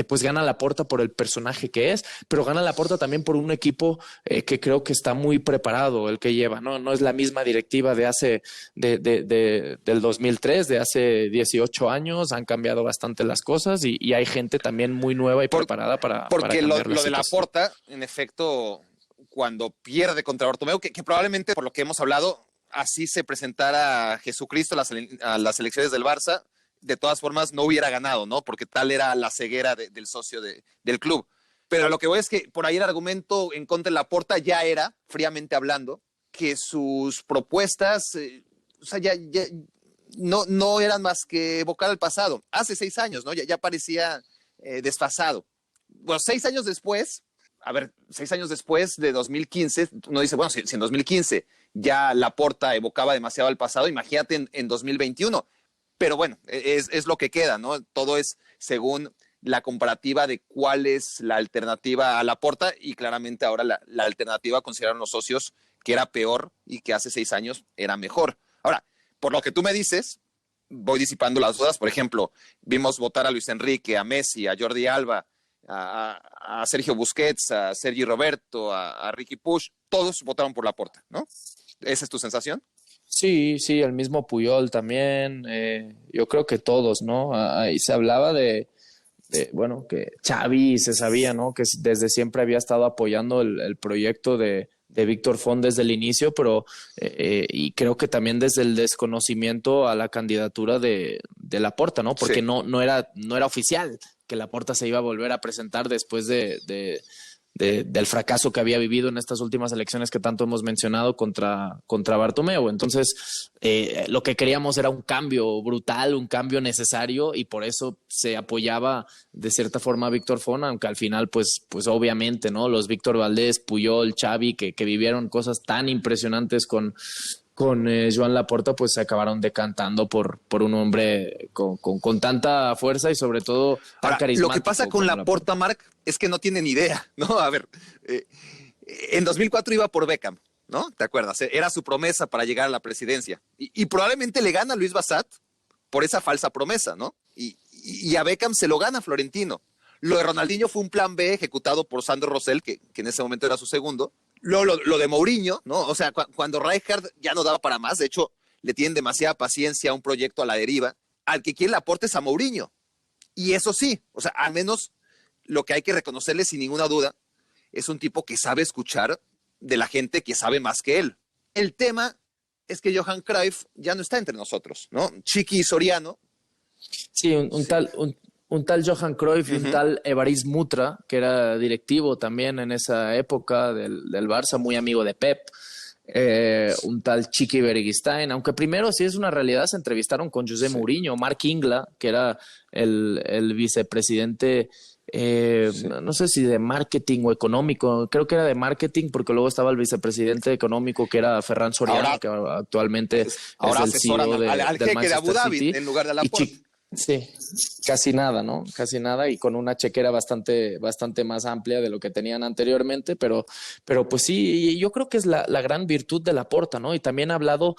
D: pues gana Laporta por el personaje que es, pero gana Laporta también por un equipo que creo que está muy preparado, el que lleva, ¿no? No es la misma directiva del 2003, de hace 18 años, han cambiado bastante las cosas y hay gente también muy nueva y preparada para cambiar
C: lo de Laporta, en efecto, cuando pierde contra Bartomeu, que probablemente, por lo que hemos hablado, así se presentara Jesucristo a las elecciones del Barça, de todas formas no hubiera ganado, ¿no? Porque tal era la ceguera del socio del club. Pero lo que voy es que por ahí el argumento en contra de Laporta ya era, fríamente hablando, que sus propuestas, o sea, ya no eran más que evocar el pasado. Hace 6 años, ¿no? Ya parecía desfasado. Bueno, 6 años después, 6 años después de 2015, uno dice, bueno, si en 2015 ya Laporta evocaba demasiado al pasado, imagínate en 2021. Pero bueno, es lo que queda, ¿no? Todo es según la comparativa de cuál es la alternativa a Laporta, y claramente ahora la alternativa consideraron los socios que era peor y que hace 6 años era mejor. Ahora, por lo que tú me dices, voy disipando las dudas. Por ejemplo, vimos votar a Luis Enrique, a Messi, a Jordi Alba, a Sergio Busquets, a Sergi Roberto, a Ricky Puig, todos votaron por Laporta, ¿no? ¿Esa es tu sensación?
D: Sí, el mismo Puyol también, yo creo que todos, ¿no? Ahí se hablaba bueno, que Xavi se sabía, ¿no? Que desde siempre había estado apoyando el proyecto de Víctor Fon desde el inicio, pero y creo que también desde el desconocimiento a la candidatura de Laporta, ¿no? Porque sí. no era oficial que Laporta se iba a volver a presentar después del fracaso que había vivido en estas últimas elecciones que tanto hemos mencionado contra Bartomeu. Entonces, lo que queríamos era un cambio brutal, un cambio necesario, y por eso se apoyaba de cierta forma a Víctor Fon, aunque al final, pues obviamente, ¿no? Los Víctor Valdés, Puyol, Xavi, que vivieron cosas tan impresionantes con Joan Laporta, pues se acabaron decantando por un hombre con tanta fuerza y sobre todo tan carismático.
C: Lo que pasa con Laporta, Marc, es que no tienen idea, ¿no? A ver, en 2004 iba por Beckham, ¿no? ¿Te acuerdas? Era su promesa para llegar a la presidencia. Y probablemente le gana a Luis Bassat por esa falsa promesa, ¿no? Y a Beckham se lo gana Florentino. Lo de Ronaldinho fue un plan B ejecutado por Sandro Rosell, que en ese momento era su segundo. Lo de Mourinho, ¿no? O sea, cuando Rijkaard ya no daba para más, de hecho, le tienen demasiada paciencia a un proyecto a la deriva, al que quiere Laporta es a Mourinho. Y eso sí, o sea, al menos lo que hay que reconocerle sin ninguna duda es un tipo que sabe escuchar de la gente que sabe más que él. El tema es que Johan Cruyff ya no está entre nosotros, ¿no? Chiqui Soriano.
D: Sí, un tal Johan Cruyff y un tal Evariste Mutra, que era directivo también en esa época del Barça, muy amigo de Pep. Un tal Chiqui Bergstein, aunque primero sí es una realidad, se entrevistaron con José Mourinho, Mark Ingla, que era el vicepresidente, no sé si de marketing o económico, creo que era de marketing, porque luego estaba el vicepresidente económico, que era Ferran Soriano, que actualmente es el CEO
C: al
D: del
C: jeque de Abu Dhabi
D: City,
C: en lugar de Laporta.
D: Sí, casi nada, ¿no? Casi nada, y con una chequera bastante más amplia de lo que tenían anteriormente, pero pues sí, yo creo que es la gran virtud de Laporta, ¿no? Y también ha hablado,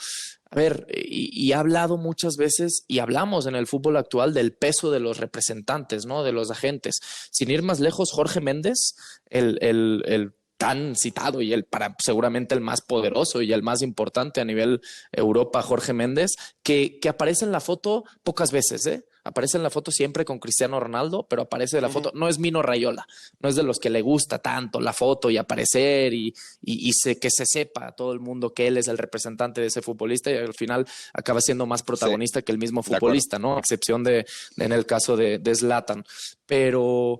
D: y ha hablado muchas veces, y hablamos en el fútbol actual del peso de los representantes, ¿no? De los agentes. Sin ir más lejos, Jorge Méndez, el tan citado y seguramente el más poderoso y el más importante a nivel Europa, Jorge Méndez, que aparece en la foto pocas veces, ¿eh? Aparece en la foto siempre con Cristiano Ronaldo, pero aparece de la foto, no es Mino Raiola, no es de los que le gusta tanto la foto y aparecer y que se sepa a todo el mundo que él es el representante de ese futbolista y al final acaba siendo más protagonista que el mismo futbolista, ¿no? A excepción en el caso de Zlatan. Pero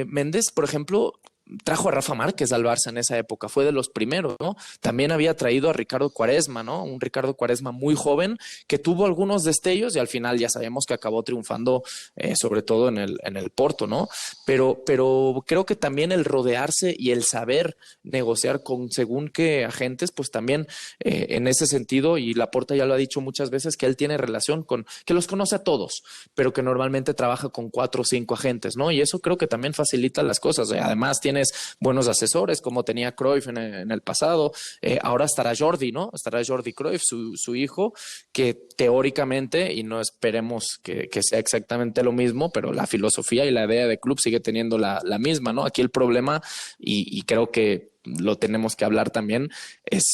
D: Méndez, por ejemplo, trajo a Rafa Márquez al Barça en esa época, fue de los primeros, ¿no? También había traído a Ricardo Quaresma, ¿no? Un Ricardo Quaresma muy joven que tuvo algunos destellos y al final ya sabemos que acabó triunfando sobre todo en el Porto, ¿no? Pero creo que también el rodearse y el saber negociar con según qué agentes, pues también en ese sentido, y Laporta ya lo ha dicho muchas veces, que él tiene relación que los conoce a todos, pero que normalmente trabaja con 4 o 5 agentes, ¿no? Y eso creo que también facilita las cosas. Además, tienes buenos asesores, como tenía Cruyff en el pasado. Ahora estará Jordi, ¿no? Estará Jordi Cruyff, su hijo, que teóricamente, y no esperemos que sea exactamente lo mismo, pero la filosofía y la idea de club sigue teniendo la misma, ¿no? Aquí el problema, y creo que lo tenemos que hablar también, es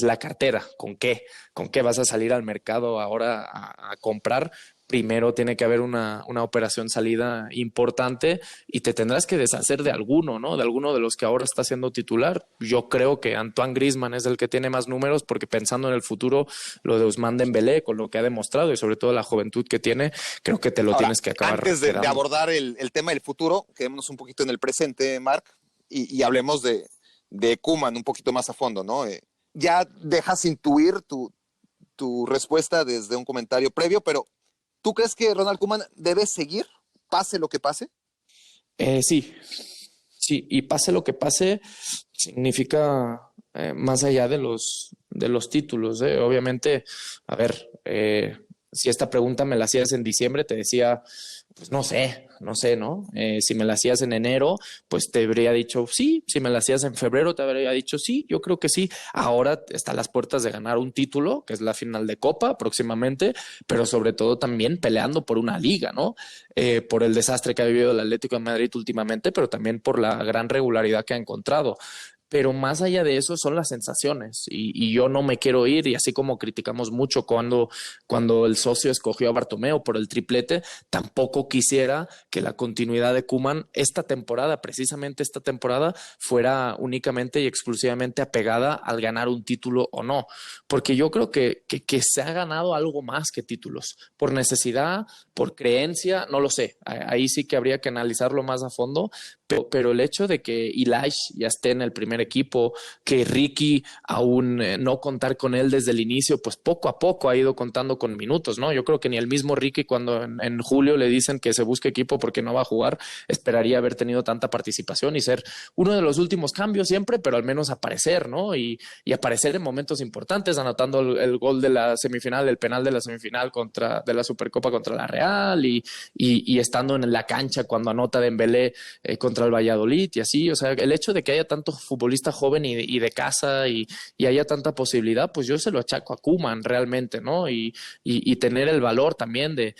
D: la cartera. ¿Con qué vas a salir al mercado ahora a comprar? Primero tiene que haber una operación salida importante y te tendrás que deshacer de alguno, ¿no? De alguno de los que ahora está siendo titular. Yo creo que Antoine Griezmann es el que tiene más números porque pensando en el futuro, lo de Ousmane Dembélé, con lo que ha demostrado y sobre todo la juventud que tiene, creo que te lo tienes que acabar.
C: Antes de abordar el tema del futuro, quedémonos un poquito en el presente, Marc, y hablemos de Koeman un poquito más a fondo, ¿no? Ya dejas intuir tu respuesta desde un comentario previo, pero ¿tú crees que Ronald Koeman debe seguir, pase lo que pase?
D: Sí, y pase lo que pase significa más allá de los títulos, ¿eh? Obviamente, a ver, si esta pregunta me la hacías en diciembre, te decía, pues no sé, ¿no? Si me la hacías en enero, pues te habría dicho sí. Si me la hacías en febrero, te habría dicho sí. Yo creo que sí. Ahora está a las puertas de ganar un título, que es la final de Copa próximamente, pero sobre todo también peleando por una liga, ¿no? Por el desastre que ha vivido el Atlético de Madrid últimamente, pero también por la gran regularidad que ha encontrado. Pero más allá de eso son las sensaciones y yo no me quiero ir, y así como criticamos mucho cuando el socio escogió a Bartomeu por el triplete, tampoco quisiera que la continuidad de Koeman precisamente esta temporada, fuera únicamente y exclusivamente apegada al ganar un título o no, porque yo creo que se ha ganado algo más que títulos, por necesidad, por creencia, no lo sé, ahí sí que habría que analizarlo más a fondo, pero el hecho de que Ilaix ya esté en el primer equipo, que Ricky aún no contar con él desde el inicio, pues poco a poco ha ido contando con minutos, ¿no? Yo creo que ni el mismo Ricky, cuando en julio le dicen que se busque equipo porque no va a jugar, esperaría haber tenido tanta participación y ser uno de los últimos cambios siempre, pero al menos aparecer, ¿no? Y aparecer en momentos importantes, anotando el gol de la semifinal, el penal de la semifinal de la Supercopa contra la Real y estando en la cancha cuando anota Dembélé contra el Valladolid y así. O sea, el hecho de que haya tanto futbolista joven y de casa y haya tanta posibilidad, pues yo se lo achaco a Koeman realmente, ¿no? Y tener el valor también de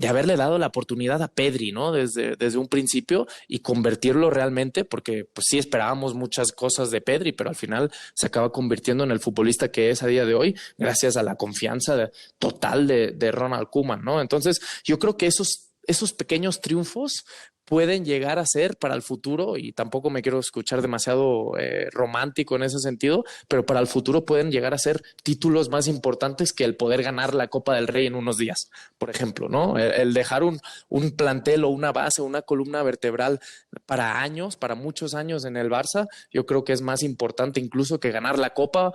D: haberle dado la oportunidad a Pedri, ¿no? Desde un principio y convertirlo realmente, porque pues sí esperábamos muchas cosas de Pedri, pero al final se acaba convirtiendo en el futbolista que es a día de hoy gracias a la confianza total de Ronald Koeman, ¿no? Entonces yo creo que esos pequeños triunfos pueden llegar a ser para el futuro, y tampoco me quiero escuchar demasiado romántico en ese sentido, pero para el futuro pueden llegar a ser títulos más importantes que el poder ganar la Copa del Rey en unos días, por ejemplo, ¿no? El dejar un plantel o una base, una columna vertebral para muchos años en el Barça, yo creo que es más importante incluso que ganar la Copa.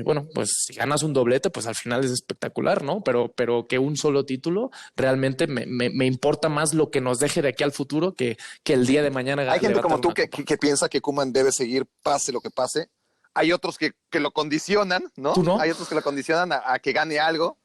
D: Bueno, pues si ganas un doblete, pues al final es espectacular, ¿no? Pero que un solo título, realmente me importa más lo que nos deje de aquí al futuro que el día de mañana.
C: Hay gente como tú que piensa que Koeman debe seguir pase lo que pase. Hay otros que lo condicionan, ¿no?
D: ¿Tú no?
C: Hay otros que lo condicionan a que gane algo.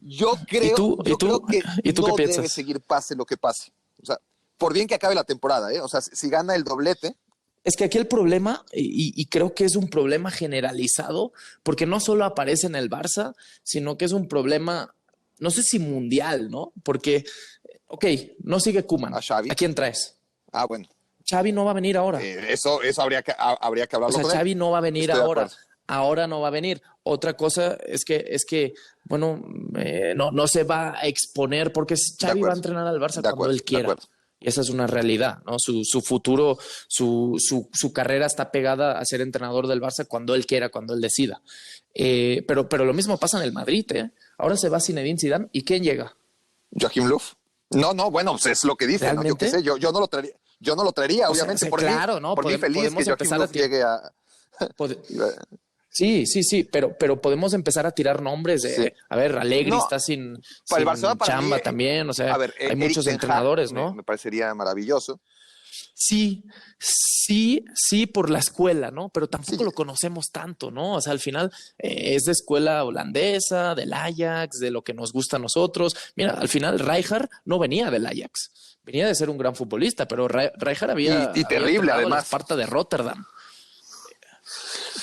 C: Yo creo que no debe seguir pase lo que pase. O sea, por bien que acabe la temporada, ¿eh? O sea, si gana el doblete.
D: Es que aquí el problema, y creo que es un problema generalizado, porque no solo aparece en el Barça, sino que es un problema, no sé si mundial, ¿no? Porque, ok, no sigue Koeman. ¿A quién traes?
C: Ah, bueno.
D: Xavi no va a venir ahora.
C: Eso habría que hablarlo
D: O sea,
C: con él.
D: Xavi no va a venir
C: Estoy de
D: ahora.
C: acuerdo.
D: Ahora no va a venir. Otra cosa es que bueno, no se va a exponer porque Xavi va a entrenar al Barça cuando él quiera. Y esa es una realidad, ¿no? Su futuro, su carrera está pegada a ser entrenador del Barça cuando él quiera, cuando él decida. Pero lo mismo pasa en el Madrid, ¿eh? Ahora se va Zinedine Zidane y ¿quién llega?
C: Joachim Löw. No, bueno, pues es lo que dice, ¿no? Yo qué sé, yo no lo traería. Yo no lo traería, obviamente,
D: claro, ¿no?
C: Por mí feliz que Joachim Löw llegue a...
D: Sí, pero podemos empezar a tirar nombres de,
C: Sí.
D: A ver, Allegri está sin
C: el Barcelona, para
D: chamba
C: mí,
D: también, o sea,
C: a ver,
D: hay muchos entrenadores, ¿no?
C: Me parecería maravilloso.
D: Sí, por la escuela, ¿no? Pero tampoco lo conocemos tanto, ¿no? O sea, al final es de escuela holandesa, del Ajax, de lo que nos gusta a nosotros. Mira, al final Rijkaard no venía del Ajax, venía de ser un gran futbolista, pero Rijkaard había
C: terrible, además.
D: la Sparta de Rotterdam.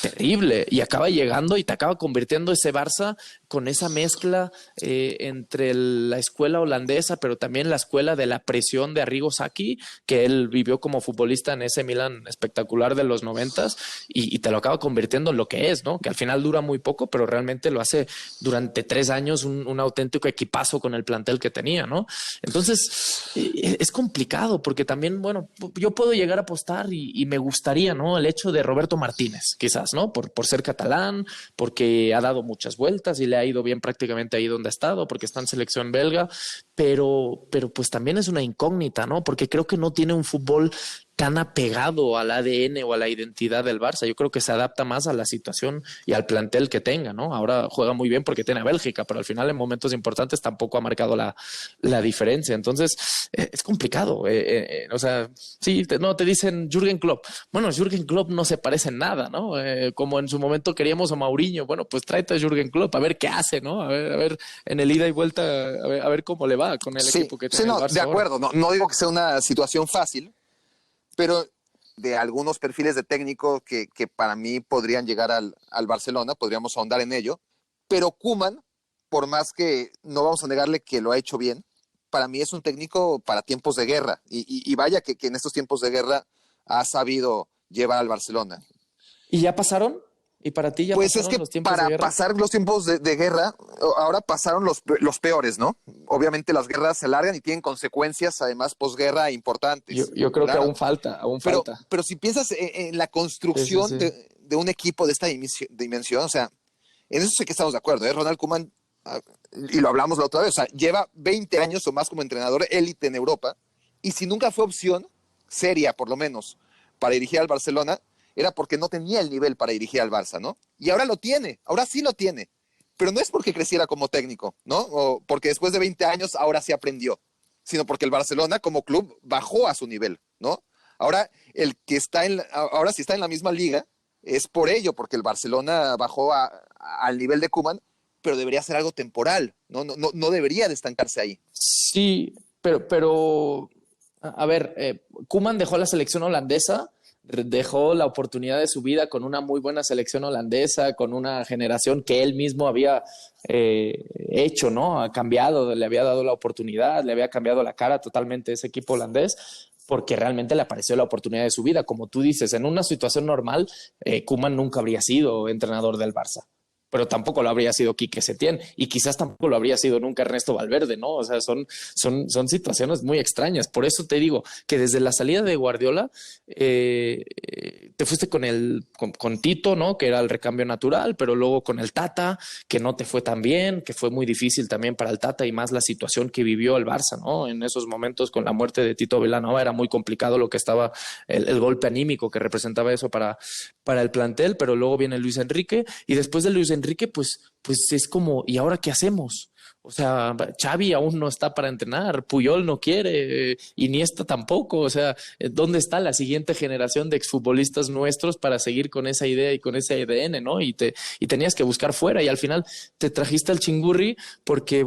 D: Terrible, y acaba llegando y te acaba convirtiendo ese Barça con esa mezcla entre la escuela holandesa, pero también la escuela de la presión de Arrigo Sacchi, que él vivió como futbolista en ese Milan espectacular de los 90s, y te lo acaba convirtiendo en lo que es, ¿no? Que al final dura muy poco, pero realmente lo hace durante 3 años un auténtico equipazo con el plantel que tenía, ¿no? Entonces, es complicado, porque también, bueno, yo puedo llegar a apostar y me gustaría, ¿no? El hecho de Roberto Martínez, quizás, ¿no? Por ser catalán, porque ha dado muchas vueltas y le ha ido bien prácticamente ahí donde ha estado, porque está en selección belga, pero pues también es una incógnita, ¿no? Porque creo que no tiene un fútbol tan apegado al ADN o a la identidad del Barça. Yo creo que se adapta más a la situación y al plantel que tenga, ¿no? Ahora juega muy bien porque tiene a Bélgica, pero al final en momentos importantes tampoco ha marcado la diferencia. Entonces, es complicado. O sea, sí, te dicen Jürgen Klopp. Bueno, Jürgen Klopp no se parece en nada, ¿no? Como en su momento queríamos a Mourinho. Bueno, pues tráete a Jürgen Klopp, a ver qué hace, ¿no? A ver en el ida y vuelta, a ver cómo le va con el equipo que tiene el Barça.
C: De acuerdo. No digo que sea una situación fácil, pero de algunos perfiles de técnico que para mí podrían llegar al Barcelona, podríamos ahondar en ello, pero Koeman, por más que no vamos a negarle que lo ha hecho bien, para mí es un técnico para tiempos de guerra, y vaya que en estos tiempos de guerra ha sabido llevar al Barcelona.
D: ¿Y ya pasaron? ¿Y para ti ya pasaron los tiempos de guerra?
C: Para pasar los tiempos de guerra, ahora pasaron los peores, ¿no? Obviamente las guerras se alargan y tienen consecuencias, además, posguerra importantes.
D: Yo creo que aún falta.
C: Pero si piensas en la construcción de un equipo de esta dimensión, o sea, en eso sí que estamos de acuerdo, ¿eh? Ronald Koeman, y lo hablamos la otra vez, o sea, lleva 20 años o más como entrenador élite en Europa, y si nunca fue opción seria, por lo menos, para dirigir al Barcelona, era porque no tenía el nivel para dirigir al Barça, ¿no? Y ahora lo tiene, ahora sí lo tiene. Pero no es porque creciera como técnico, ¿no? O porque después de 20 años ahora sí aprendió, sino porque el Barcelona como club bajó a su nivel, ¿no? Ahora el que está ahora sí está en la misma liga es por ello, porque el Barcelona bajó al nivel de Koeman, pero debería ser algo temporal, no debería de estancarse ahí.
D: Sí, pero a ver, Koeman dejó la selección holandesa, dejó la oportunidad de su vida con una muy buena selección holandesa, con una generación que él mismo había hecho, ¿no? Ha cambiado, le había dado la oportunidad, le había cambiado la cara totalmente a ese equipo holandés, porque realmente le apareció la oportunidad de su vida. Como tú dices, en una situación normal, Koeman nunca habría sido entrenador del Barça, pero tampoco lo habría sido Quique Setién y quizás tampoco lo habría sido nunca Ernesto Valverde, ¿no? O sea, son situaciones muy extrañas. Por eso te digo que desde la salida de Guardiola te fuiste con Tito, ¿no? Que era el recambio natural, pero luego con el Tata, que no te fue tan bien, que fue muy difícil también para el Tata y más la situación que vivió el Barça, ¿no? En esos momentos con la muerte de Tito Vilanova era muy complicado lo que estaba, el golpe anímico que representaba eso para el plantel, pero luego viene Luis Enrique y después de Luis Enrique, pues es como, ¿y ahora qué hacemos? O sea, Xavi aún no está para entrenar, Puyol no quiere, Iniesta tampoco. O sea, ¿dónde está la siguiente generación de exfutbolistas nuestros para seguir con esa idea y con ese ADN, ¿no? Y tenías que buscar fuera y al final te trajiste al Chingurri porque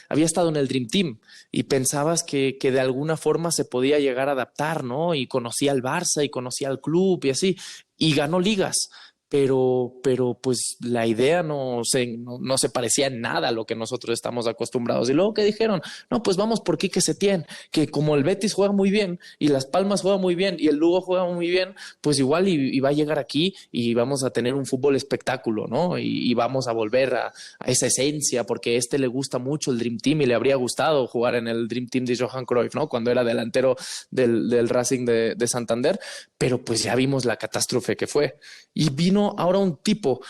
D: había estado en el Dream Team y pensabas que de alguna forma se podía llegar a adaptar, ¿no? Y conocía al Barça y conocía al club y así, y ganó ligas. pero pues la idea no se parecía en nada a lo que nosotros estamos acostumbrados. Y luego que dijeron, no, pues vamos por Quique Setién, que como el Betis juega muy bien y Las Palmas juega muy bien y el Lugo juega muy bien, pues igual y va a llegar aquí y vamos a tener un fútbol espectáculo, ¿no? Y vamos a volver a esa esencia, porque le gusta mucho el Dream Team y le habría gustado jugar en el Dream Team de Johan Cruyff, ¿no? Cuando era delantero del Racing de Santander, pero pues ya vimos la catástrofe que fue. Y vino ahora un tipo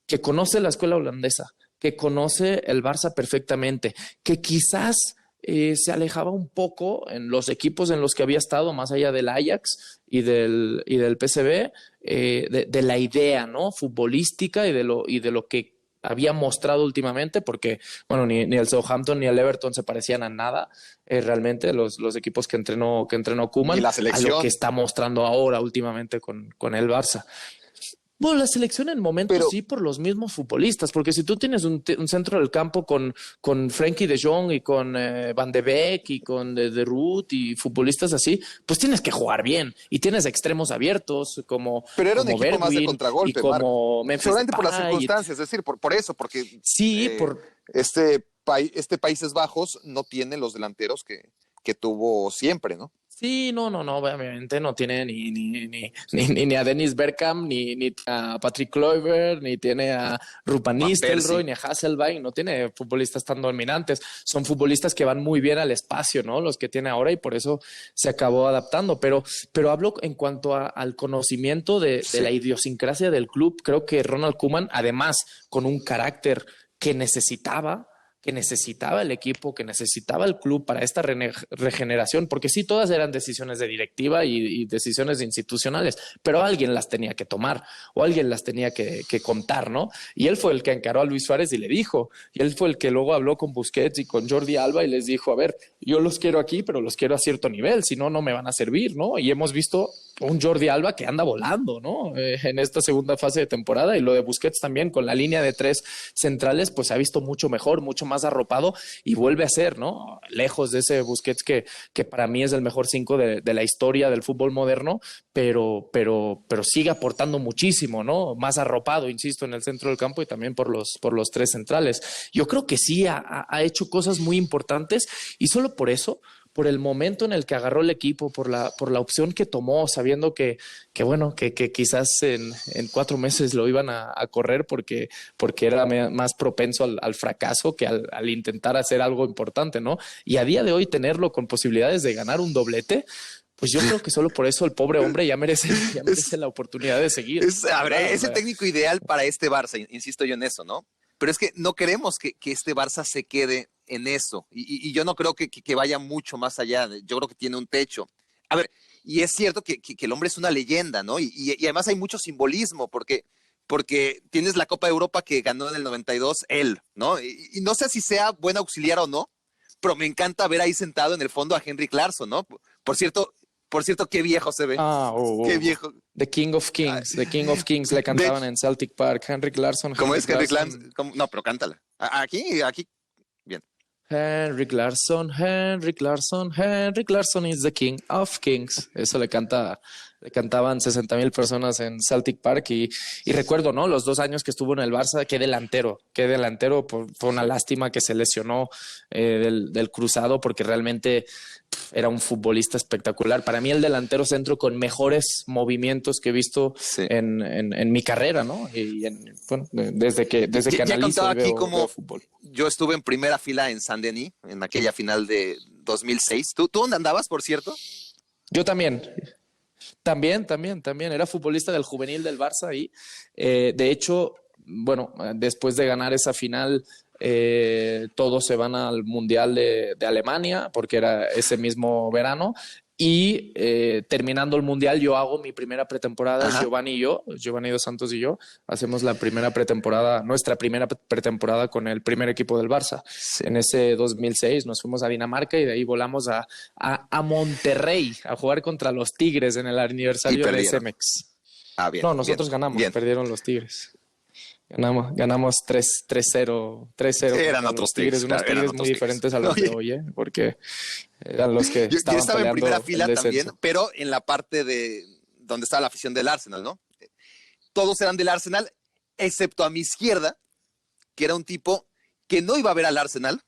D: que conoce la escuela holandesa, que conoce el Barça perfectamente, que quizás se alejaba un poco en los equipos en los que había estado, más allá del Ajax y del PSV, de la idea, ¿no? Futbolística y de lo que había mostrado últimamente, porque bueno, ni el Southampton ni el Everton se parecían a nada, realmente los equipos que entrenó Koeman,
C: y la
D: a
C: selección.
D: lo que está mostrando ahora últimamente con el Barça. Bueno, la selección en momentos sí por los mismos futbolistas, porque si tú tienes un centro del campo con Frenkie de Jong y con Van de Beek y con de Root y futbolistas así, pues tienes que jugar bien y tienes extremos abiertos como
C: Pero era un
D: como
C: equipo más de
D: Bergwijn
C: contragolpe,
D: y como Memphis
C: seguramente por las
D: Depay.
C: circunstancias, es decir, por eso, porque
D: Sí,
C: este Países Bajos no tiene los delanteros que tuvo siempre, ¿no?
D: Sí, no, obviamente no tiene ni a Dennis Bergkamp, ni a Patrick Kluivert, ni tiene a Ruud Nistelrooy, ni a Hasselbeck, no tiene futbolistas tan dominantes. Son futbolistas que van muy bien al espacio, ¿no? Los que tiene ahora, y por eso se acabó adaptando. Pero hablo en cuanto al conocimiento de la idiosincrasia del club. Creo que Ronald Koeman, además, con un carácter que necesitaba el equipo, que necesitaba el club para esta regeneración, porque sí, todas eran decisiones de directiva y decisiones institucionales, pero alguien las tenía que tomar o alguien las tenía que contar, ¿no? Y él fue el que encaró a Luis Suárez y le dijo, y él fue el que luego habló con Busquets y con Jordi Alba y les dijo, a ver, yo los quiero aquí, pero los quiero a cierto nivel, si no, no me van a servir, ¿no? Y hemos visto un Jordi Alba que anda volando, ¿no? En esta segunda fase de temporada, y lo de Busquets también con la línea de 3 centrales, pues se ha visto mucho mejor, mucho más arropado, y vuelve a ser, ¿no? Lejos de ese Busquets que para mí es el mejor 5 de la historia del fútbol moderno, pero sigue aportando muchísimo, ¿no? Más arropado, insisto, en el centro del campo y también por los 3 centrales. Yo creo que sí ha hecho cosas muy importantes, y solo por eso, por el momento en el que agarró el equipo, por la opción que tomó, sabiendo que quizás en 4 meses lo iban a correr porque era más propenso al fracaso que al intentar hacer algo importante, ¿no? Y a día de hoy tenerlo con posibilidades de ganar un doblete, pues yo creo que solo por eso el pobre hombre ya merece la oportunidad de seguir.
C: Es el técnico ideal para este Barça, insisto yo en eso, ¿no? Pero es que no queremos que este Barça se quede en eso. Y yo no creo que vaya mucho más allá. Yo creo que tiene un techo. A ver, y es cierto que el hombre es una leyenda, ¿no? Y además hay mucho simbolismo, porque tienes la Copa de Europa que ganó en el 92 él, ¿no? Y no sé si sea buen auxiliar o no, pero me encanta ver ahí sentado en el fondo a Henrik Larsson, ¿no? Por cierto, qué viejo se ve. Qué viejo.
D: The King of Kings le cantaban en Celtic Park. Henrik Larsson.
C: ¿Cómo es Henrik Larsson? No, pero cántala. Aquí. Bien.
D: Henrik Larsson is the King of Kings. Eso le cantaban 60,000 personas en Celtic Park, y recuerdo, ¿no? Los 2 años que estuvo en el Barça, qué delantero, fue una lástima que se lesionó del cruzado, porque realmente era un futbolista espectacular. Para mí el delantero centro con mejores movimientos que he visto en mi carrera, ¿no? Y desde que analizo y veo fútbol.
C: Yo estuve en primera fila en Saint-Denis, en aquella final de 2006. ¿Tú dónde andabas, por cierto?
D: Yo también. También. Era futbolista del juvenil del Barça ahí. De hecho, bueno, después de ganar esa final, todos se van al Mundial de Alemania, porque era ese mismo verano. Y terminando el Mundial, yo hago mi primera pretemporada. Giovanni Dos Santos y yo hacemos nuestra primera pretemporada con el primer equipo del Barça. Sí. En ese 2006 nos fuimos a Dinamarca, y de ahí volamos a Monterrey a jugar contra los Tigres en el aniversario de Cemex.
C: Bien.
D: No, nosotros ganamos, perdieron los Tigres. Ganamos 3-0.
C: Eran otros Tigres.
D: Unos Tigres muy diferentes a los de hoy, porque eran los que estaban
C: yo estaba en primera fila
D: también,
C: pero en la parte de donde estaba la afición del Arsenal, ¿no? todos eran del Arsenal, excepto a mi izquierda, que era un tipo que no iba a ver al Arsenal,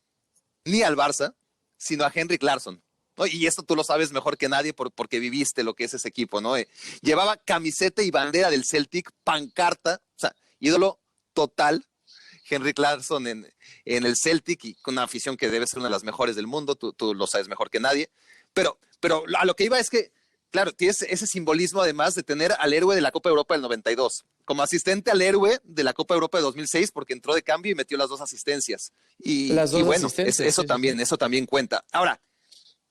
C: ni al Barça, sino a Henrik Larsson, ¿no? Y esto tú lo sabes mejor que nadie porque viviste lo que es ese equipo, ¿no? Llevaba camiseta y bandera del Celtic, pancarta, o sea, ídolo total, Henrik Larsson en el Celtic, y con una afición que debe ser una de las mejores del mundo, tú lo sabes mejor que nadie, pero a lo que iba es que, claro, tienes ese simbolismo además de tener al héroe de la Copa Europa del 92, como asistente al héroe de la Copa Europa de 2006, porque entró de cambio y metió las 2 asistencias. Y bueno, eso también cuenta. Ahora,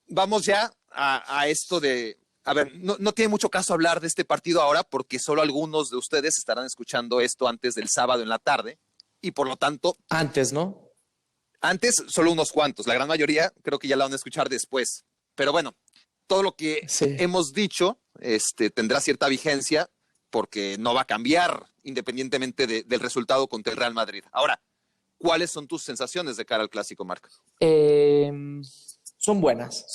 C: vamos ya a esto de... A ver, no tiene mucho caso hablar de este partido ahora porque solo algunos de ustedes estarán escuchando esto antes del sábado en la tarde y por lo tanto...
D: Antes, ¿no?
C: Antes solo unos cuantos, la gran mayoría creo que ya la van a escuchar después. Pero bueno, todo lo que hemos dicho tendrá cierta vigencia porque no va a cambiar independientemente del resultado contra el Real Madrid. Ahora, ¿cuáles son tus sensaciones de cara al Clásico, Marc?
D: Son buenas.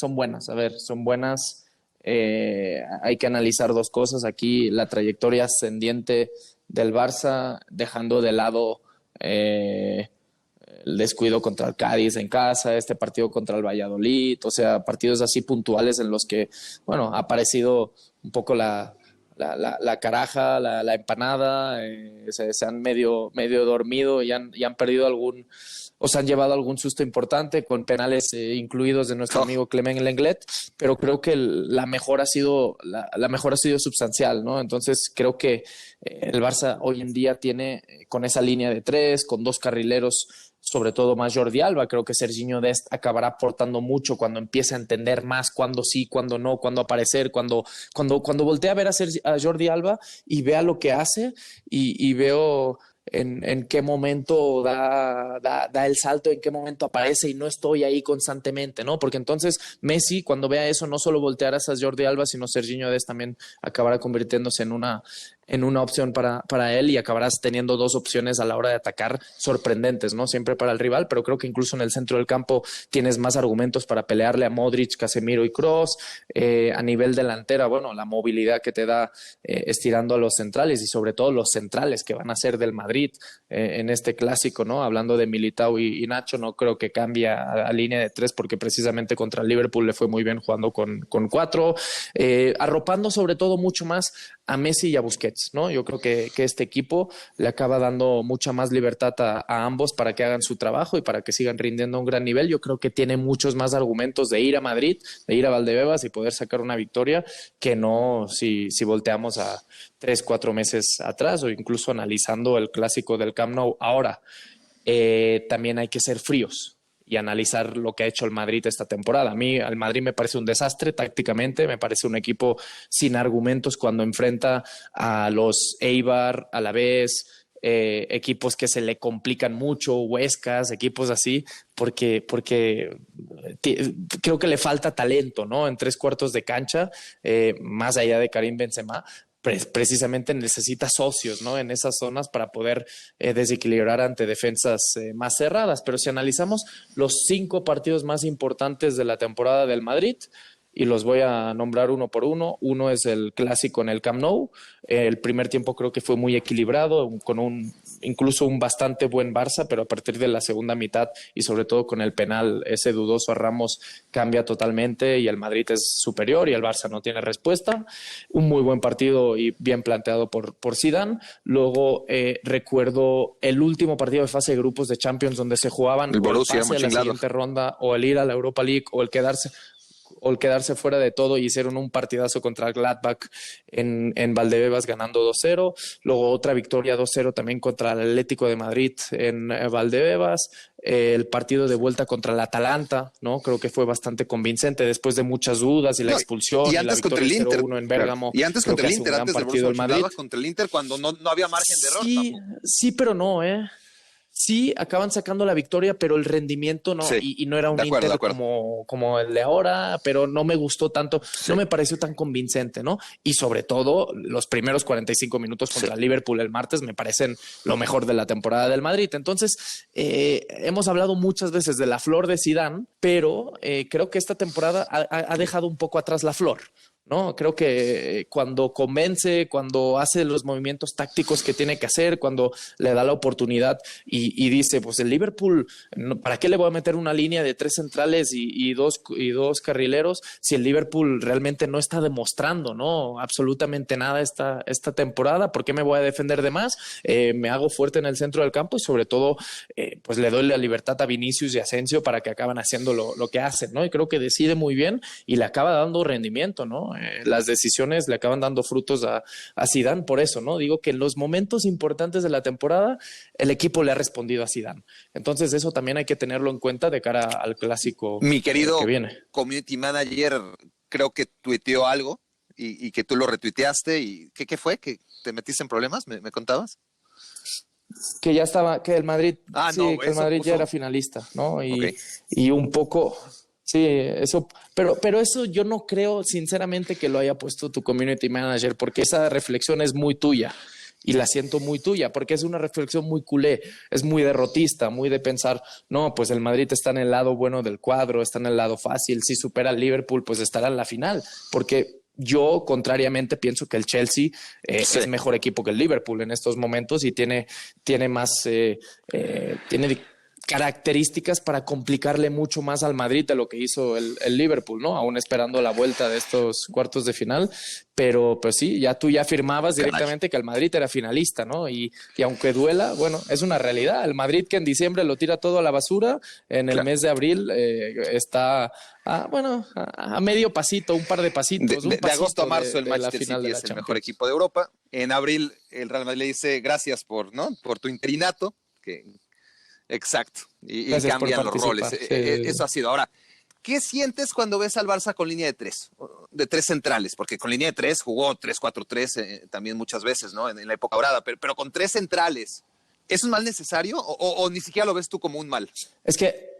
D: A ver, son buenas. Hay que analizar 2 cosas. Aquí la trayectoria ascendiente del Barça, dejando de lado el descuido contra el Cádiz en casa, este partido contra el Valladolid, o sea, partidos así puntuales en los que, bueno, ha aparecido un poco la caraja, la empanada, se han medio dormido y han perdido o se han llevado algún susto importante con penales incluidos de nuestro amigo Clement Lenglet, pero creo que la mejora ha sido substancial, ¿no? Entonces creo que el Barça hoy en día tiene con esa línea de 3, con 2 carrileros, sobre todo más Jordi Alba. Creo que Serginho Dest acabará aportando mucho cuando empiece a entender más cuándo sí, cuándo no, cuándo aparecer, cuando voltea a ver a Jordi Alba y vea lo que hace y veo en qué momento da el salto, en qué momento aparece y no estoy ahí constantemente, ¿no? Porque entonces Messi, cuando vea eso, no solo voltearás a Jordi Alba, sino Serginho Dest también acabará convirtiéndose en una opción para él y acabarás teniendo 2 opciones a la hora de atacar sorprendentes, ¿no? Siempre para el rival, pero creo que incluso en el centro del campo tienes más argumentos para pelearle a Modric, Casemiro y Kroos. A nivel delantera, bueno, la movilidad que te da estirando a los centrales y sobre todo los centrales que van a ser del Madrid en este clásico, ¿no? Hablando de Militao y Nacho, no creo que cambie a línea de 3 porque precisamente contra el Liverpool le fue muy bien jugando con 4, arropando sobre todo mucho más a Messi y a Busquets, ¿no? Yo creo que este equipo le acaba dando mucha más libertad a ambos para que hagan su trabajo y para que sigan rindiendo a un gran nivel. Yo creo que tiene muchos más argumentos de ir a Madrid, de ir a Valdebebas y poder sacar una victoria que no si volteamos a 3-4 meses atrás o incluso analizando el clásico del Camp Nou. Ahora, también hay que ser fríos y analizar lo que ha hecho el Madrid esta temporada. A mí el Madrid me parece un desastre tácticamente, me parece un equipo sin argumentos cuando enfrenta a los Eibar, Alavés, equipos que se le complican mucho, Huescas, equipos así, porque creo que le falta talento, ¿no? En 3/4 de cancha, más allá de Karim Benzema, precisamente necesita socios, ¿no? En esas zonas para poder desequilibrar ante defensas más cerradas. Pero si analizamos los 5 partidos más importantes de la temporada del Madrid, y los voy a nombrar uno por uno. Uno es el clásico en el Camp Nou. El primer tiempo creo que fue muy equilibrado, con incluso un bastante buen Barça, pero a partir de la segunda mitad y sobre todo con el penal ese dudoso a Ramos cambia totalmente y el Madrid es superior y el Barça no tiene respuesta. Un muy buen partido y bien planteado por Zidane. Luego recuerdo el último partido de fase de grupos de Champions donde se jugaban
C: el Borussia,
D: el pase a la siguiente ronda o el ir a la Europa League o el quedarse fuera de todo y hicieron un partidazo contra el Gladbach en Valdebebas ganando 2-0. Luego otra victoria 2-0 también contra el Atlético de Madrid en Valdebebas. El partido de vuelta contra el Atalanta, ¿no? Creo que fue bastante convincente después de muchas dudas y la expulsión
C: y
D: la
C: antes
D: victoria
C: contra el Inter
D: 0-1 en Bérgamo.
C: Y antes contra el Inter, antes del
D: partido del Madrid.
C: Contra el Inter cuando no había margen de error.
D: Sí, pero no, Sí, acaban sacando la victoria, pero el rendimiento no,
C: sí,
D: y no era un Inter como el de ahora, pero no me gustó tanto, no me pareció tan convincente, ¿no? Y sobre todo, los primeros 45 minutos contra Liverpool el martes me parecen lo mejor de la temporada del Madrid. Entonces, hemos hablado muchas veces de la flor de Zidane, pero creo que esta temporada ha dejado un poco atrás la flor, ¿no? Creo que cuando convence, cuando hace los movimientos tácticos que tiene que hacer, cuando le da la oportunidad y dice, pues el Liverpool, ¿para qué le voy a meter una línea de 3 centrales y dos carrileros si el Liverpool realmente no está demostrando, ¿no? Absolutamente nada esta temporada? ¿Por qué me voy a defender de más? Me hago fuerte en el centro del campo y sobre todo, pues le doy la libertad a Vinicius y Asensio para que acaben haciendo lo que hacen, ¿no? Y creo que decide muy bien y le acaba dando rendimiento, ¿no? Las decisiones le acaban dando frutos a Zidane por eso, ¿no? Digo que en los momentos importantes de la temporada el equipo le ha respondido a Zidane. Entonces eso también hay que tenerlo en cuenta de cara al clásico
C: Mi querido
D: que viene.
C: community manager, creo que tuiteó algo y que tú lo retuiteaste. ¿Y qué fue? ¿Que te metiste en problemas? ¿Me contabas?
D: Que ya estaba, que el Madrid, sí,
C: No,
D: que el Madrid ya era finalista, ¿no? Y un poco... Sí, eso, pero eso yo no creo sinceramente que lo haya puesto tu community manager, porque esa reflexión es muy tuya y la siento muy tuya, porque es una reflexión muy culé, es muy derrotista, muy de pensar, no, pues el Madrid está en el lado bueno del cuadro, está en el lado fácil, si supera al Liverpool, pues estará en la final, porque yo, contrariamente, pienso que el Chelsea es mejor equipo que el Liverpool en estos momentos y tiene más, tiene características para complicarle mucho más al Madrid de lo que hizo el Liverpool, ¿no? Aún esperando la vuelta de estos cuartos de final, pero pues sí, tú ya afirmabas directamente que el Madrid era finalista, ¿no? Y aunque duela, bueno, es una realidad. El Madrid, que en diciembre lo tira todo a la basura, en el mes de abril está a medio pasito, un par de pasitos.
C: De agosto a marzo el Manchester City es el mejor equipo de Europa. En abril el Real Madrid le dice gracias por tu interinato, exacto, y cambian los roles. Eso ha sido. Ahora, ¿qué sientes cuando ves al Barça con línea de tres centrales? Porque con línea de 3 jugó 3-4-3 también muchas veces, ¿no? En la época dorada, pero con 3 centrales, ¿es un mal necesario o ni siquiera lo ves tú como un mal?
D: Es que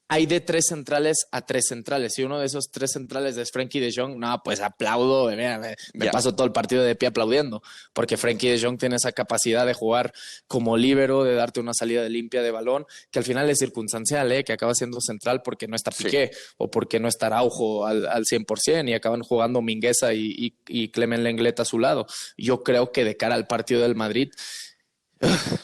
D: hay de 3 centrales a 3 centrales. Si uno de esos 3 centrales es Frenkie de Jong, no, pues aplaudo, me paso todo el partido de pie aplaudiendo, porque Frenkie de Jong tiene esa capacidad de jugar como líbero, de darte una salida de limpia de balón, que al final es circunstancial, que acaba siendo central porque no está Piqué o porque no está Araujo al 100% y acaban jugando Mingueza y Clement Lenglet a su lado. Yo creo que de cara al partido del Madrid,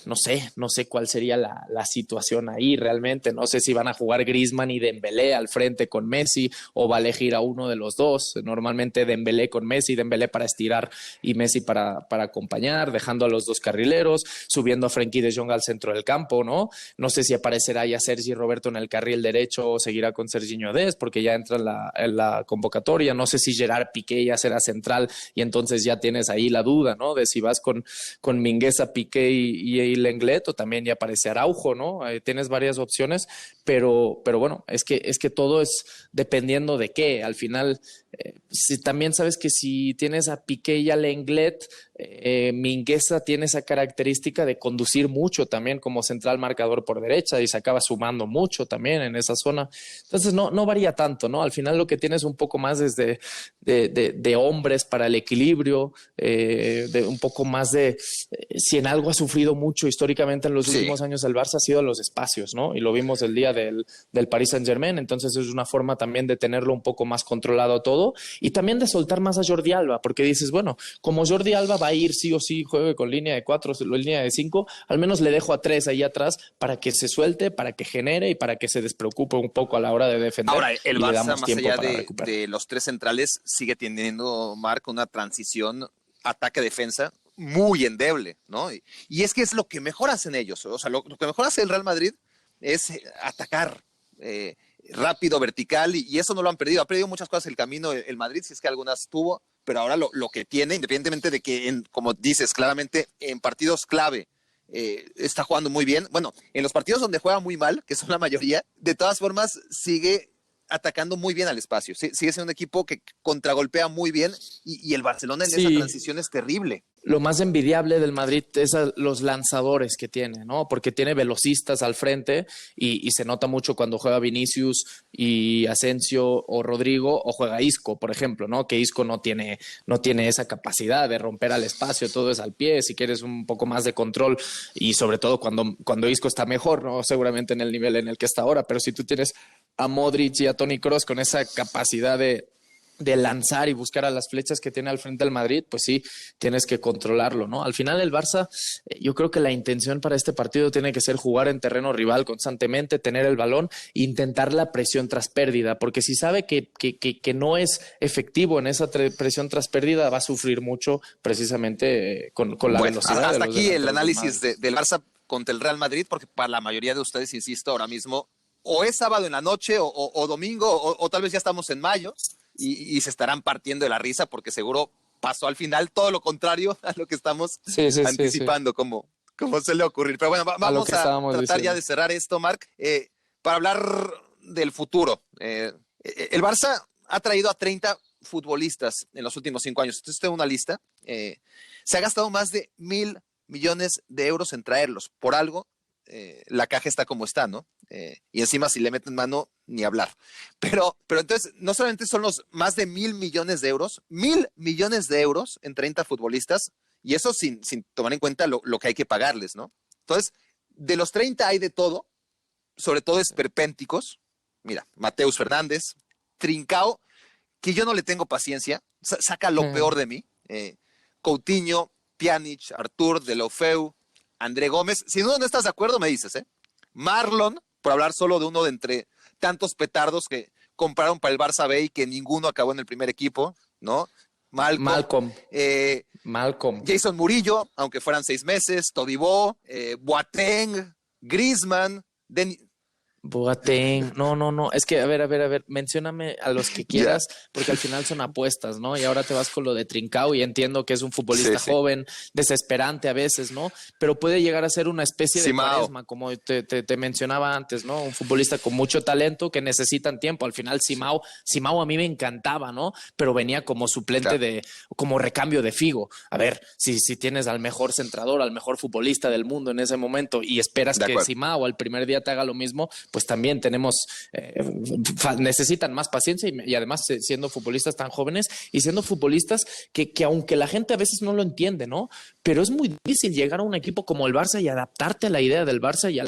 D: no sé cuál sería la situación ahí realmente. No sé si van a jugar Griezmann y Dembélé al frente con Messi o va a elegir a uno de los dos. Normalmente Dembélé con Messi, Dembélé para estirar y Messi para acompañar, dejando a los dos carrileros, subiendo a Frenkie de Jong al centro del campo, ¿no? No sé si aparecerá ya Sergi Roberto en el carril derecho o seguirá con Serginho Dest porque ya entra en la convocatoria. No sé si Gerard Piqué ya será central y entonces ya tienes ahí la duda, ¿no? De si vas con Mingueza, Piqué y Lenglet, o también ya aparece Araujo, ¿no? Tienes varias opciones, pero bueno, es que todo es dependiendo de qué. Al final, si también sabes que si tienes a Piqué y a Lenglet, Mingueza tiene esa característica de conducir mucho también como central marcador por derecha y se acaba sumando mucho también en esa zona. Entonces no varía tanto, ¿no? Al final lo que tienes un poco más es de hombres para el equilibrio, de un poco más si en algo ha sufrido mucho históricamente en los últimos años el Barça ha sido los espacios, ¿no? Y lo vimos el día del Paris Saint-Germain, entonces es una forma también de tenerlo un poco más controlado todo y también de soltar más a Jordi Alba, porque dices, bueno, como Jordi Alba va a ir sí o sí, juegue con línea de 4, línea de 5, al menos le dejo a 3 ahí atrás para que se suelte, para que genere y para que se despreocupe un poco a la hora de defender.
C: Ahora, el Barça, más allá de los 3 centrales, sigue teniendo, Marc, una transición ataque-defensa muy endeble, ¿no? Y es que es lo que mejor hacen ellos. O sea, lo que mejor hace el Real Madrid es atacar rápido, vertical, y eso no lo han perdido. Ha perdido muchas cosas el camino el Madrid, si es que algunas tuvo, pero ahora lo que tiene, independientemente de que, como dices claramente, en partidos clave está jugando muy bien. Bueno, en los partidos donde juega muy mal, que son la mayoría, de todas formas sigue atacando muy bien al espacio. Sigue siendo un equipo que contragolpea muy bien y el Barcelona en esa transición es terrible.
D: Lo más envidiable del Madrid es los lanzadores que tiene, ¿no? Porque tiene velocistas al frente y se nota mucho cuando juega Vinicius y Asensio o Rodrigo o juega Isco, por ejemplo, ¿no? Que Isco no tiene esa capacidad de romper al espacio, todo es al pie, si quieres un poco más de control y sobre todo cuando Isco está mejor, ¿no? Seguramente en el nivel en el que está ahora, pero si tú tienes a Modric y a Toni Kroos con esa capacidad de de lanzar y buscar a las flechas que tiene al frente del Madrid, pues sí, tienes que controlarlo, ¿no? Al final el Barça, yo creo que la intención para este partido tiene que ser jugar en terreno rival constantemente, tener el balón e intentar la presión tras pérdida, porque si sabe que no es efectivo en esa presión tras pérdida, va a sufrir mucho precisamente con la velocidad.
C: Hasta aquí el análisis del Barça contra el Real Madrid, porque para la mayoría de ustedes, insisto, ahora mismo o es sábado en la noche o domingo o tal vez ya estamos en mayo y se estarán partiendo de la risa porque seguro pasó al final todo lo contrario a lo que estamos anticipando, como suele ocurrir. Pero bueno, vamos a tratar diciendo ya de cerrar esto, Marc, para hablar del futuro. El Barça ha traído a 30 futbolistas en los últimos 5 años. Entonces tengo una lista. Se ha gastado más de 1,000 millones de euros en traerlos. Por algo, la caja está como está, ¿no? Y encima si le meten mano, ni hablar. Pero entonces, no solamente son los más de 1,000 millones de euros, 1,000 millones de euros en 30 futbolistas, y eso sin tomar en cuenta lo que hay que pagarles, ¿no? Entonces, de los 30 hay de todo, sobre todo esperpénticos. Mira, Mateus Fernández, Trincao, que yo no le tengo paciencia, saca lo peor de mí. Coutinho, Pjanic, Artur, Deulofeu, André Gómez. Si no estás de acuerdo, me dices, ¿eh? Marlon, por hablar solo de uno de entre tantos petardos que compraron para el Barça B y que ninguno acabó en el primer equipo, ¿no? Malcolm. Jason Murillo, aunque fueran 6 meses, Todibo, Boateng, Griezmann,
D: Boateng, no, es que a ver, mencióname a los que quieras, porque al final son apuestas, ¿no? Y ahora te vas con lo de Trincao y entiendo que es un futbolista joven, desesperante a veces, ¿no? Pero puede llegar a ser una especie de Quaresma, como te mencionaba antes, ¿no? Un futbolista con mucho talento que necesitan tiempo. Al final Simao a mí me encantaba, ¿no? Pero venía como suplente como recambio de Figo. A ver, si tienes al mejor centrador, al mejor futbolista del mundo en ese momento y esperas que Simao al primer día te haga lo mismo, pues también necesitan más paciencia y además siendo futbolistas tan jóvenes y siendo futbolistas que aunque la gente a veces no lo entiende, ¿no? Pero es muy difícil llegar a un equipo como el Barça y adaptarte a la idea del Barça y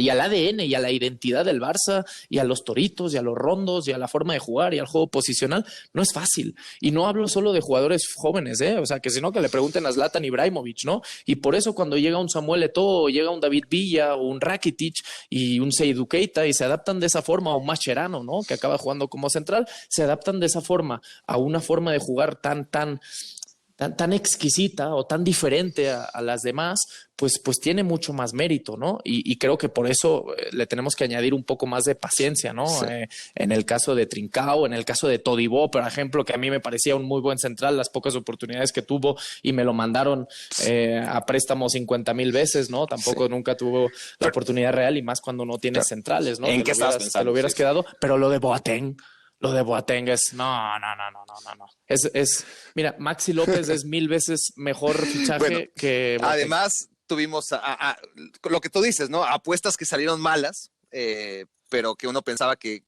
D: al ADN y a la identidad del Barça y a los toritos y a los rondos y a la forma de jugar y al juego posicional. No es fácil. Y no hablo solo de jugadores jóvenes, o sea, que sino que le pregunten a Zlatan Ibrahimovic, ¿no? Y por eso cuando llega un Samuel Eto'o, llega un David Villa o un Rakitic y un Seydou Keita y se adaptan de esa forma a un Mascherano, ¿no? Que acaba jugando como central, se adaptan de esa forma a una forma de jugar tan exquisita o tan diferente a las demás, pues tiene mucho más mérito, ¿no? Y creo que por eso le tenemos que añadir un poco más de paciencia, ¿no? Sí. En el caso de Trincao, en el caso de Todibo, por ejemplo, que a mí me parecía un muy buen central, las pocas oportunidades que tuvo y me lo mandaron a préstamo 50,000 veces, ¿no? Tampoco nunca tuvo la oportunidad real y más cuando no tienes centrales, ¿no?
C: ¿En qué estás pensando?
D: Te lo hubieras quedado, pero lo de Boateng es no. Mira, Maxi López es 1000 veces mejor fichaje que Boateng.
C: Además, tuvimos lo que tú dices, ¿no? Apuestas que salieron malas, pero que uno pensaba que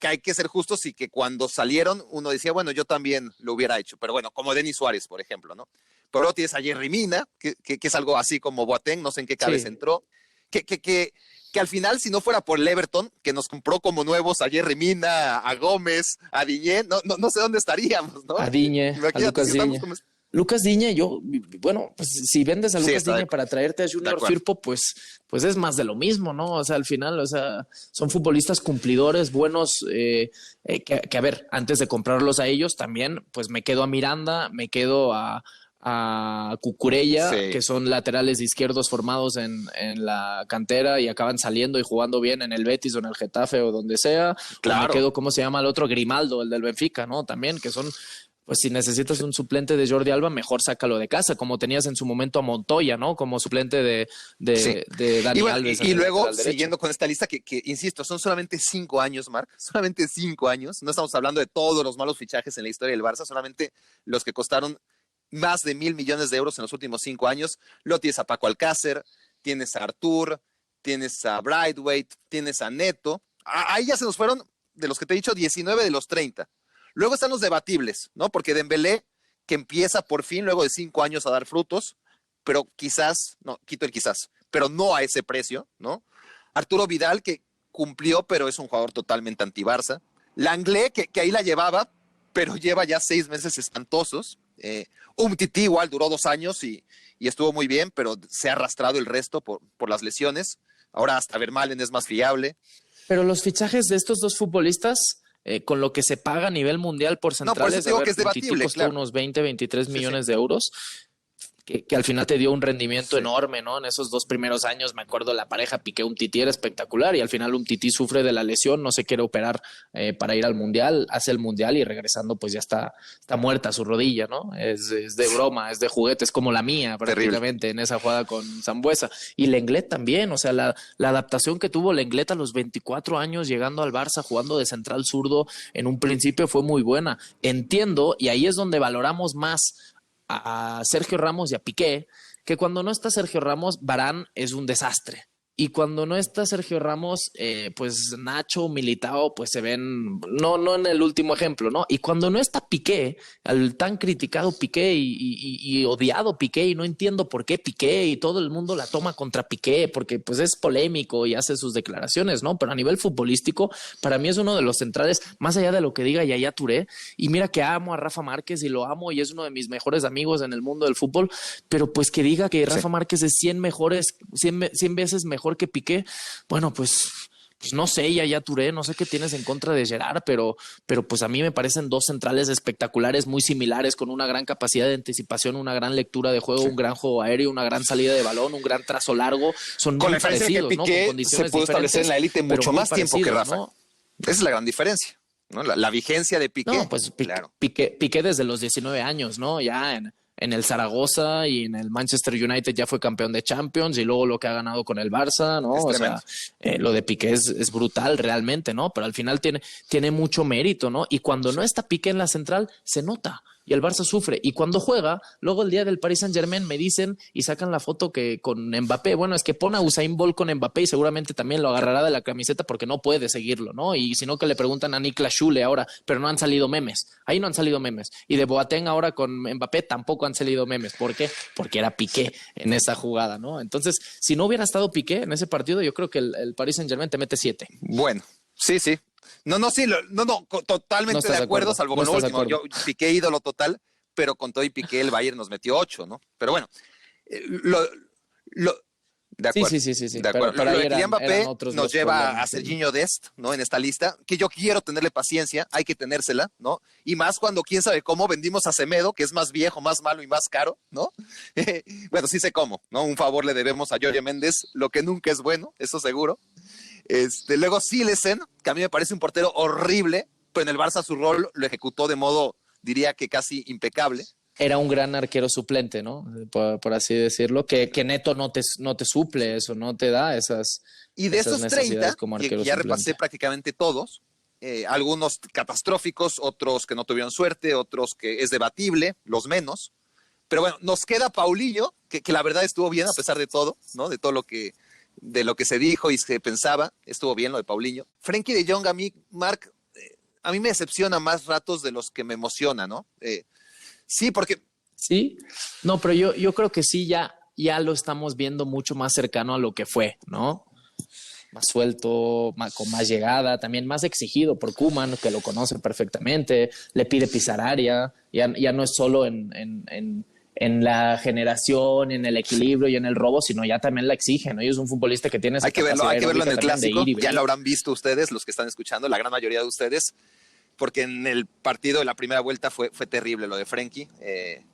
C: hay que ser justos y que cuando salieron uno decía, bueno, yo también lo hubiera hecho. Pero bueno, como Denis Suárez, por ejemplo, ¿no? Pero luego tienes a Yerry Mina, que es algo así como Boateng, no sé en qué cabeza entró, que al final, si no fuera por el Everton, que nos compró como nuevos a Yerry Mina, a Gómez, a Digne, no sé dónde estaríamos, ¿no?
D: A Digne, a Lucas Digne. Lucas Digne, pues si vendes a Lucas Digne para traerte a Junior Firpo, pues es más de lo mismo, ¿no? O sea, al final, son futbolistas cumplidores, buenos, que a ver, antes de comprarlos a ellos también, pues me quedo a Miranda, me quedo a Cucurella, que son laterales izquierdos formados en la cantera y acaban saliendo y jugando bien en el Betis o en el Getafe o donde sea. Claro. Me quedo, ¿cómo se llama el otro? Grimaldo, el del Benfica, ¿no? También, que son... Pues si necesitas un suplente de Jordi Alba, mejor sácalo de casa, como tenías en su momento a Montoya, ¿no? Como suplente de Dani Alves.
C: Y luego, siguiendo con esta lista, que insisto, son solamente 5 años, Marc, solamente 5 años. No estamos hablando de todos los malos fichajes en la historia del Barça, solamente los que costaron más de 1,000 millones de euros en los últimos 5 años. Luego tienes a Paco Alcácer, tienes a Artur, tienes a Braithwaite, tienes a Neto. Ahí ya se nos fueron, de los que te he dicho, 19 de los 30. Luego están los debatibles, ¿no? Porque Dembélé, que empieza por fin, luego de 5 años a dar frutos, pero quizás, no, quito el quizás, pero no a ese precio, ¿no? Arturo Vidal, que cumplió, pero es un jugador totalmente anti-Barça. Langley, que ahí la llevaba, pero lleva ya 6 meses espantosos. Umtiti igual duró 2 años y estuvo muy bien, pero se ha arrastrado el resto por las lesiones. Ahora hasta Vermaelen es más fiable.
D: Pero los fichajes de estos dos futbolistas, con lo que se paga a nivel mundial por centrales,
C: por eso digo que es debatible,
D: costó
C: claro.
D: unos 20, 23 millones de euros. Que al final te dio un rendimiento enorme, ¿no? En esos 2 primeros años, me acuerdo, la pareja Piqué-Umtiti era espectacular y al final Umtiti sufre de la lesión, no se quiere operar para ir al Mundial, hace el Mundial y regresando pues ya está muerta su rodilla, ¿no? Es de broma, es de juguete, es como la mía prácticamente en esa jugada con Sambuesa. Y Lenglet también, o sea, la adaptación que tuvo Lenglet a los 24 años llegando al Barça, jugando de central zurdo, en un principio fue muy buena. Entiendo, y ahí es donde valoramos más a Sergio Ramos y a Piqué, que cuando no está Sergio Ramos, Varane es un desastre. Y cuando no está Sergio Ramos, pues Nacho, Militao, pues se ven, no en el último ejemplo, ¿no? Y cuando no está Piqué, al tan criticado Piqué y odiado Piqué, y no entiendo por qué Piqué, y todo el mundo la toma contra Piqué, porque pues es polémico y hace sus declaraciones, ¿no? Pero a nivel futbolístico, para mí es uno de los centrales, más allá de lo que diga Yaya Touré, y mira que amo a Rafa Márquez y lo amo y es uno de mis mejores amigos en el mundo del fútbol, pero pues que diga que Rafa Márquez es 100 veces mejor que Piqué, bueno, pues no sé, Yaya Touré, no sé qué tienes en contra de Gerard, pero pues a mí me parecen dos centrales espectaculares, muy similares, con una gran capacidad de anticipación, una gran lectura de juego, un gran juego aéreo, una gran salida de balón, un gran trazo largo, son
C: con
D: muy parecidos,
C: que Piqué,
D: ¿no? Con condiciones
C: se pudo establecer en la élite mucho más tiempo que Rafa,
D: ¿no?
C: Esa es la gran diferencia, ¿no? La vigencia de Piqué.
D: No, pues
C: claro.
D: Piqué desde los 19 años, ¿no? Ya en el Zaragoza y en el Manchester United ya fue campeón de Champions y luego lo que ha ganado con el Barça, ¿no? O sea, lo de Piqué es brutal realmente, ¿no? Pero al final tiene mucho mérito, ¿no? Y cuando no está Piqué en la central, se nota. Y el Barça sufre. Y cuando juega, luego el día del Paris Saint-Germain me dicen y sacan la foto que con Mbappé, bueno, es que pone a Usain Bolt con Mbappé y seguramente también lo agarrará de la camiseta porque no puede seguirlo, ¿no? Y si no que le preguntan a Niklas Schule ahora, pero no han salido memes. Ahí no han salido memes. Y de Boateng ahora con Mbappé tampoco han salido memes. ¿Por qué? Porque era Piqué en esa jugada, ¿no? Entonces, si no hubiera estado Piqué en ese partido, yo creo que el Paris Saint-Germain te mete 7.
C: Bueno, sí. Totalmente de acuerdo, salvo con lo último. Yo Piqué ídolo total, pero con todo y Piqué el Bayern nos metió 8, ¿no? Pero bueno, de acuerdo.
D: Sí.
C: De acuerdo.
D: Pero
C: lo de Kylian
D: Mbappé
C: nos lleva a Serginho Dest, ¿no? En esta lista, que yo quiero tenerle paciencia, hay que tenérsela, ¿no? Y más cuando quién sabe cómo vendimos a Semedo, que es más viejo, más malo y más caro, ¿no? Bueno, sí sé cómo, ¿no? Un favor le debemos a Jorge Méndez, lo que nunca es bueno, eso seguro. Luego Silesen, que a mí me parece un portero horrible, pero en el Barça su rol lo ejecutó de modo, diría que casi impecable.
D: Era un gran arquero suplente, ¿no? Por así decirlo, que Neto no te suple eso, no te da esas.
C: Y de esos 30,
D: como
C: que ya
D: suplente.
C: repasé prácticamente todos, algunos catastróficos, otros que no tuvieron suerte, otros que es debatible, los menos. Pero bueno, nos queda Paulinho, que la verdad estuvo bien a pesar de todo, ¿no? De todo lo que se dijo y se pensaba, estuvo bien lo de Paulinho. Frenkie de Jong, a mí, Marc, a mí me decepciona más ratos de los que me emociona, ¿no? Sí, porque...
D: Sí, no, pero yo creo que sí, ya lo estamos viendo mucho más cercano a lo que fue, ¿no? Más suelto, con más llegada, también más exigido por Koeman, que lo conoce perfectamente, le pide pisar área, ya no es solo en la generación, en el equilibrio y en el robo, sino ya también la exige, ¿no? Y es un futbolista que tiene esa capacidad
C: hay que verlo en el clásico,
D: de ir y
C: ya lo habrán visto ustedes, los que están escuchando, la gran mayoría de ustedes, porque en el partido de la primera vuelta fue terrible lo de Frenkie.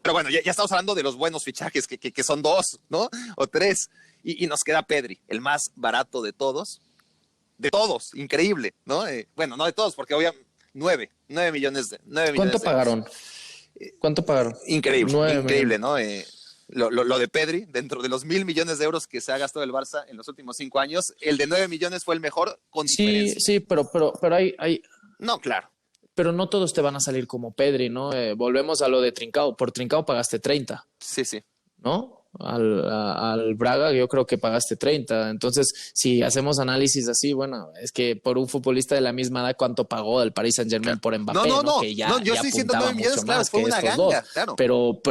C: Pero bueno, ya estamos hablando de los buenos fichajes, que son 2, ¿no? O 3. Y nos queda Pedri, el más barato de todos. De todos, increíble, ¿no? Bueno, no de todos, porque obviamente 9 millones de...
D: ¿Cuánto pagaron? ¿Cuánto pagaron?
C: Increíble, ¿no? Lo de Pedri, dentro de los 1,000 millones de euros que se ha gastado el Barça en los últimos 5 años, el de 9 millones fue el mejor con diferencia.
D: Sí, pero hay...
C: No, claro.
D: Pero no todos te van a salir como Pedri, ¿no? Volvemos a lo de Trincao. Por Trincao pagaste 30.
C: Sí.
D: ¿No? Al Braga yo creo que pagaste 30. Entonces, si hacemos análisis así, bueno, es que por un futbolista de la misma edad, ¿cuánto pagó el Paris Saint-Germain por Mbappé?
C: No,
D: que
C: yo estoy diciendo 9 millones, claro, fue una ganga, claro.
D: Pero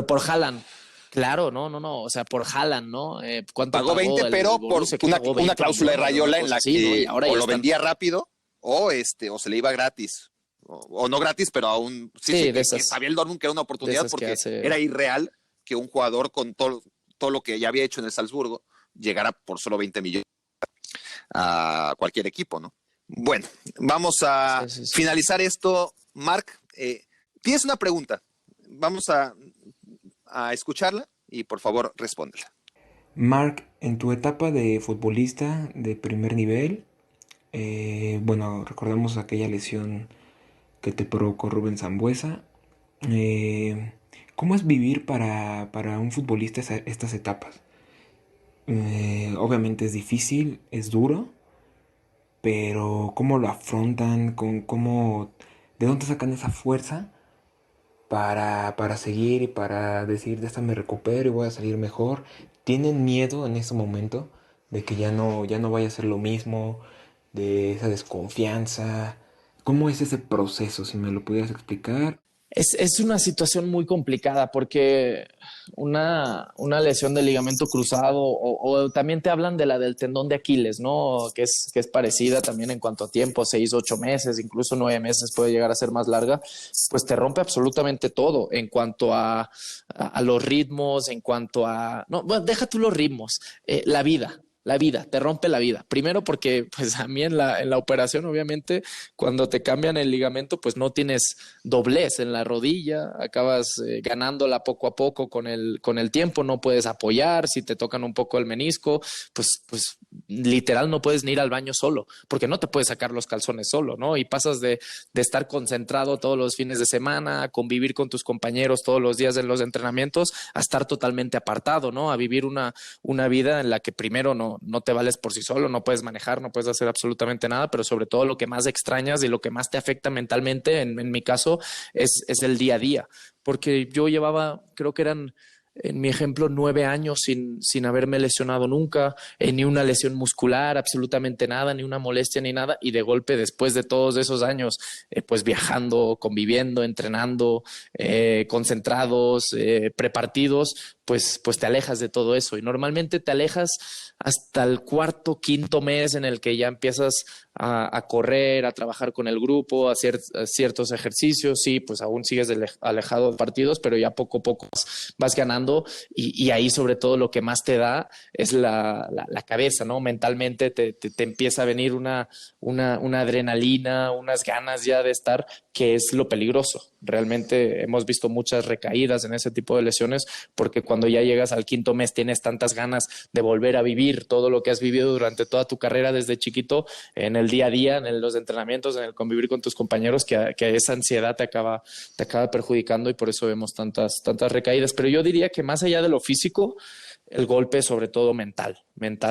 D: por Haaland, claro, no, o sea, por Haaland, ¿no? ¿Cuánto
C: pagó 20, pero por una cláusula de Rayola en la que
D: ¿no? Ahora
C: o lo vendía rápido o se le iba gratis, o no gratis, pero aún
D: Sí,
C: que sabía el Dortmund que era una oportunidad porque era irreal que un jugador con todo lo que ya había hecho en el Salzburgo llegara por solo 20 millones a cualquier equipo, ¿no? Bueno, vamos a finalizar esto. Marc, tienes una pregunta. Vamos a escucharla y por favor respóndela.
E: Marc, en tu etapa de futbolista de primer nivel, recordamos aquella lesión que te provocó Rubén Sambueza. ¿Cómo es vivir para un futbolista estas etapas? Obviamente es difícil, es duro, pero ¿cómo lo afrontan? ¿De dónde sacan esa fuerza para seguir y para decir, de esta me recupero y voy a salir mejor? ¿Tienen miedo en ese momento de que ya no vaya a ser lo mismo, de esa desconfianza? ¿Cómo es ese proceso? Si me lo pudieras explicar.
D: Es una situación muy complicada porque una lesión del ligamento cruzado o también te hablan de la del tendón de Aquiles, ¿no? Que es parecida también en cuanto a tiempo, 6, 8 meses, incluso 9 meses puede llegar a ser más larga, pues te rompe absolutamente todo en cuanto a los ritmos, en cuanto a... No, bueno, deja tú los ritmos, la vida, te rompe la vida. Primero porque pues a mí en la operación, obviamente, cuando te cambian el ligamento, pues no tienes doblez en la rodilla, acabas ganándola poco a poco con el tiempo, no puedes apoyar, si te tocan un poco el menisco, pues literal no puedes ni ir al baño solo, porque no te puedes sacar los calzones solo, ¿no? Y pasas de estar concentrado todos los fines de semana, a convivir con tus compañeros todos los días en los entrenamientos, a estar totalmente apartado, ¿no? A vivir una vida en la que primero no te vales por sí solo, no puedes manejar, no puedes hacer absolutamente nada, pero sobre todo lo que más extrañas y lo que más te afecta mentalmente, en mi caso, es el día a día. Porque yo llevaba, creo que eran, en mi ejemplo, 9 años sin haberme lesionado nunca, ni una lesión muscular, absolutamente nada, ni una molestia ni nada, y de golpe, después de todos esos años, pues viajando, conviviendo, entrenando, concentrados, prepartidos, pues te alejas de todo eso. Y normalmente te alejas hasta el 4º, 5º mes en el que ya empiezas a correr, a trabajar con el grupo, a hacer ciertos ejercicios. Sí, pues aún sigues alejado de partidos, pero ya poco a poco vas ganando y ahí sobre todo lo que más te da es la cabeza, ¿no? Mentalmente te empieza a venir una adrenalina, unas ganas ya de estar, que es lo peligroso. Realmente hemos visto muchas recaídas en ese tipo de lesiones porque cuando ya llegas al 5º mes tienes tantas ganas de volver a vivir todo lo que has vivido durante toda tu carrera desde chiquito, en el día a día, en los entrenamientos, en el convivir con tus compañeros, que esa ansiedad te acaba perjudicando y por eso vemos tantas recaídas. Pero yo diría que más allá de lo físico, el golpe sobre todo mental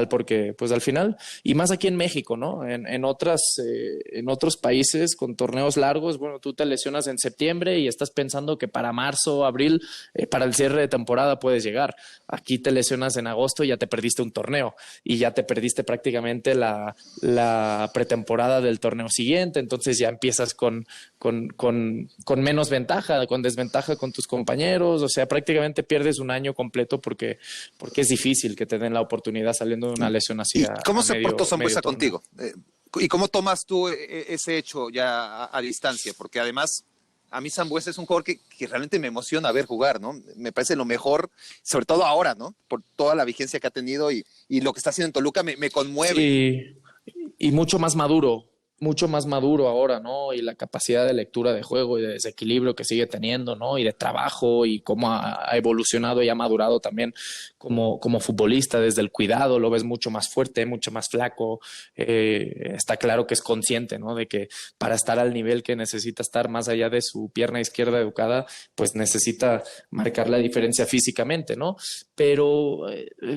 D: porque pues al final, y más aquí en México, ¿no? En otros países con torneos largos, bueno, tú te lesionas en septiembre y estás pensando que para marzo, abril, para el cierre de temporada puedes llegar. Aquí te lesionas en agosto y ya te perdiste un torneo y ya te perdiste prácticamente la pretemporada del torneo siguiente, entonces ya empiezas con menos ventaja, con desventaja con tus compañeros, o sea, prácticamente pierdes un año completo porque es difícil que te den la oportunidad saliendo de una lesión así.
C: ¿Y cómo se portó Sambueza contigo? ¿Y cómo tomas tú ese hecho ya a distancia? Porque además, a mí Sambueza es un jugador que realmente me emociona ver jugar, ¿no? Me parece lo mejor, sobre todo ahora, ¿no? Por toda la vigencia que ha tenido y lo que está haciendo en Toluca me conmueve.
D: Sí, y mucho más maduro ahora, ¿no? Y la capacidad de lectura de juego y de desequilibrio que sigue teniendo, ¿no? Y de trabajo y cómo ha evolucionado y ha madurado también como futbolista desde el cuidado, lo ves mucho más fuerte, mucho más flaco. Está claro que es consciente, ¿no? De que para estar al nivel que necesita estar más allá de su pierna izquierda educada, pues necesita marcar la diferencia físicamente, ¿no? Pero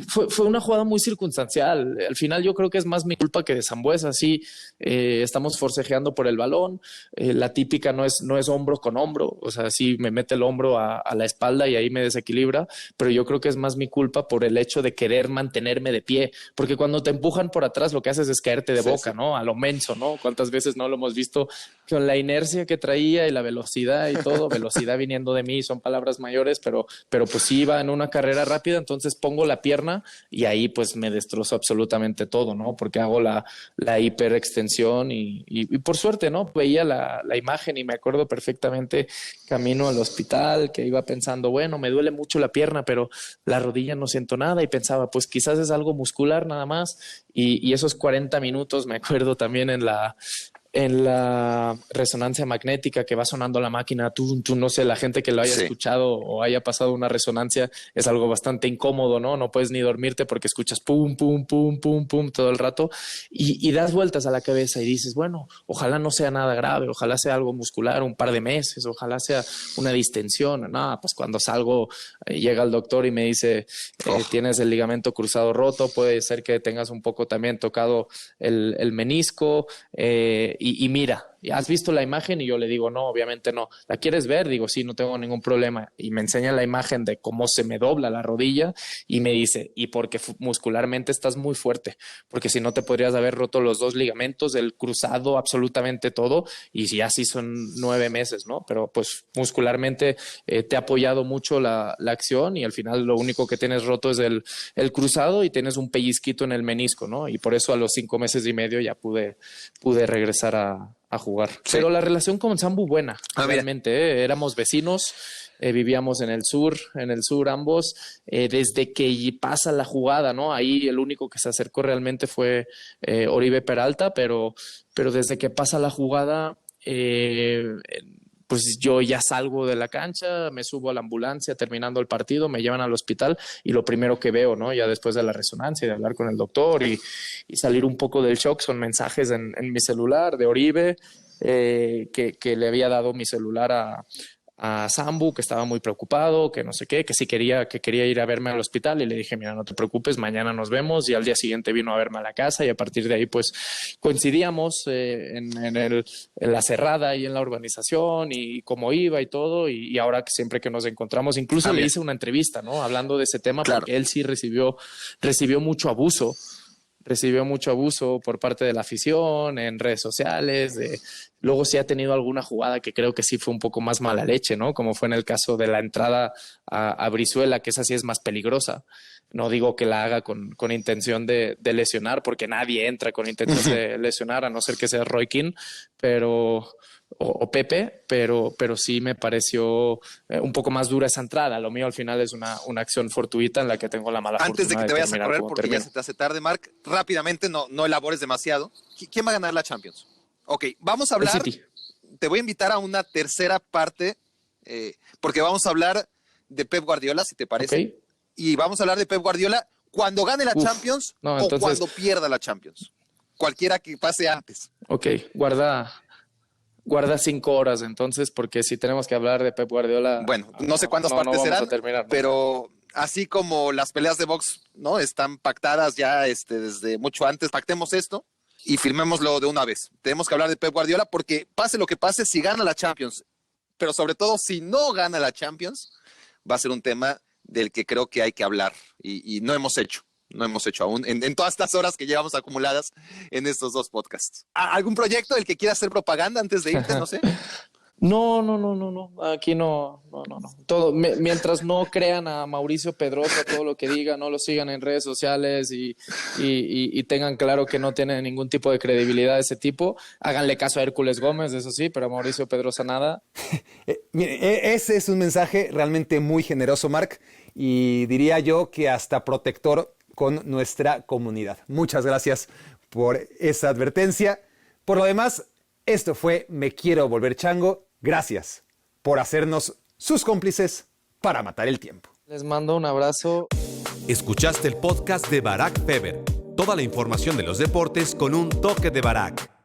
D: fue una jugada muy circunstancial. Al final yo creo que es más mi culpa que de Sambueza, sí. Estamos forcejeando por el balón, la típica no es hombro con hombro, o sea, sí me mete el hombro a la espalda y ahí me desequilibra, pero yo creo que es más mi culpa por el hecho de querer mantenerme de pie, porque cuando te empujan por atrás lo que haces es caerte de boca, sí. ¿No? A lo menso, ¿no? ¿Cuántas veces no lo hemos visto con la inercia que traía y la velocidad y todo? Velocidad viniendo de mí, son palabras mayores, pero pues sí iba en una carrera rápida, entonces pongo la pierna y ahí pues me destrozo absolutamente todo, ¿no? Porque hago la hiperextensión y por suerte, ¿no? Veía la imagen y me acuerdo perfectamente camino al hospital, que iba pensando, bueno, me duele mucho la pierna, pero la rodilla no siento nada, y pensaba, pues quizás es algo muscular nada más, y esos 40 minutos, me acuerdo también en la resonancia magnética que va sonando la máquina, tú no sé, la gente que lo haya escuchado o haya pasado una resonancia, es algo bastante incómodo, ¿no? No puedes ni dormirte porque escuchas pum, pum, pum, pum, pum todo el rato, y das vueltas a la cabeza y dices, bueno, ojalá no sea nada grave, ojalá sea algo muscular, un par de meses, ojalá sea una distensión. No, pues cuando salgo, llega el doctor y me dice, tienes el ligamento cruzado roto, puede ser que tengas un poco también tocado el menisco, y mira, ¿has visto la imagen? Y yo le digo, no, obviamente no. ¿La quieres ver? Digo, sí, no tengo ningún problema. Y me enseña la imagen de cómo se me dobla la rodilla y me dice, y porque muscularmente estás muy fuerte, porque si no te podrías haber roto los 2 ligamentos, el cruzado, absolutamente todo, y si así son 9 meses, ¿no? Pero pues muscularmente te ha apoyado mucho la acción, y al final lo único que tienes roto es el cruzado, y tienes un pellizquito en el menisco, ¿no? Y por eso a los 5 meses y medio ya pude regresar a jugar. Sí. Pero la relación con Sambu buena, realmente, éramos vecinos, vivíamos en el sur ambos, desde que pasa la jugada, ¿no? Ahí el único que se acercó realmente fue Oribe Peralta, pero desde que pasa la jugada, pues yo ya salgo de la cancha, me subo a la ambulancia terminando el partido, me llevan al hospital, y lo primero que veo, ¿no? Ya después de la resonancia y de hablar con el doctor y salir un poco del shock, son mensajes en mi celular de Oribe, que le había dado mi celular a Sambu, que estaba muy preocupado, que no sé qué, que sí quería ir a verme al hospital, y le dije, mira, no te preocupes, mañana nos vemos, y al día siguiente vino a verme a la casa, y a partir de ahí pues coincidíamos en la cerrada y en la urbanización, y cómo iba y todo, y ahora que siempre que nos encontramos, incluso le hice una entrevista, ¿no? Hablando de ese tema, porque él sí recibió mucho abuso. Recibió mucho abuso por parte de la afición, en redes sociales. Luego sí ha tenido alguna jugada que creo que sí fue un poco más mala leche, ¿no? Como fue en el caso de la entrada a Brizuela, que esa sí es más peligrosa. No digo que la haga con intención de lesionar, porque nadie entra con intención de lesionar, a no ser que sea Roy Keane, o Pepe, pero sí me pareció un poco más dura esa entrada. Lo mío al final es una acción fortuita en la que tengo la mala fortuna.
C: Antes de que te vayas a correr, porque ya se te hace tarde, Marc, rápidamente, no elabores demasiado. ¿Quién va a ganar la Champions? Ok, vamos a hablar. Te voy a invitar a una tercera parte, porque vamos a hablar de Pep Guardiola, si te parece. Okay. Y vamos a hablar de Pep Guardiola cuando gane la Champions, entonces, o cuando pierda la Champions. Cualquiera que pase antes.
D: Ok, guarda 5 horas entonces, porque si tenemos que hablar de Pep Guardiola...
C: Bueno, no sé cuántas partes serán, pero así como las peleas de box, ¿no? Están pactadas ya desde mucho antes. Pactemos esto y firmémoslo de una vez. Tenemos que hablar de Pep Guardiola porque pase lo que pase, si gana la Champions, pero sobre todo si no gana la Champions, va a ser un tema del que creo que hay que hablar y no hemos hecho aún en todas estas horas que llevamos acumuladas en estos 2 podcasts. ¿Algún proyecto del que quieras hacer propaganda antes de irte? No sé.
D: No. Aquí no. Todo, mientras no crean a Mauricio Pedrosa, todo lo que diga, no lo sigan en redes sociales y tengan claro que no tiene ningún tipo de credibilidad de ese tipo. Háganle caso a Hércules Gómez, eso sí, pero a Mauricio Pedrosa nada.
A: Mire, ese es un mensaje realmente muy generoso, Marc, y diría yo que hasta protector con nuestra comunidad. Muchas gracias por esa advertencia. Por lo demás, esto fue Me Quiero Volver Chango. Gracias por hacernos sus cómplices para matar el tiempo.
D: Les mando un abrazo.
B: Escuchaste el podcast de Barack Feber. Toda la información de los deportes con un toque de Barack.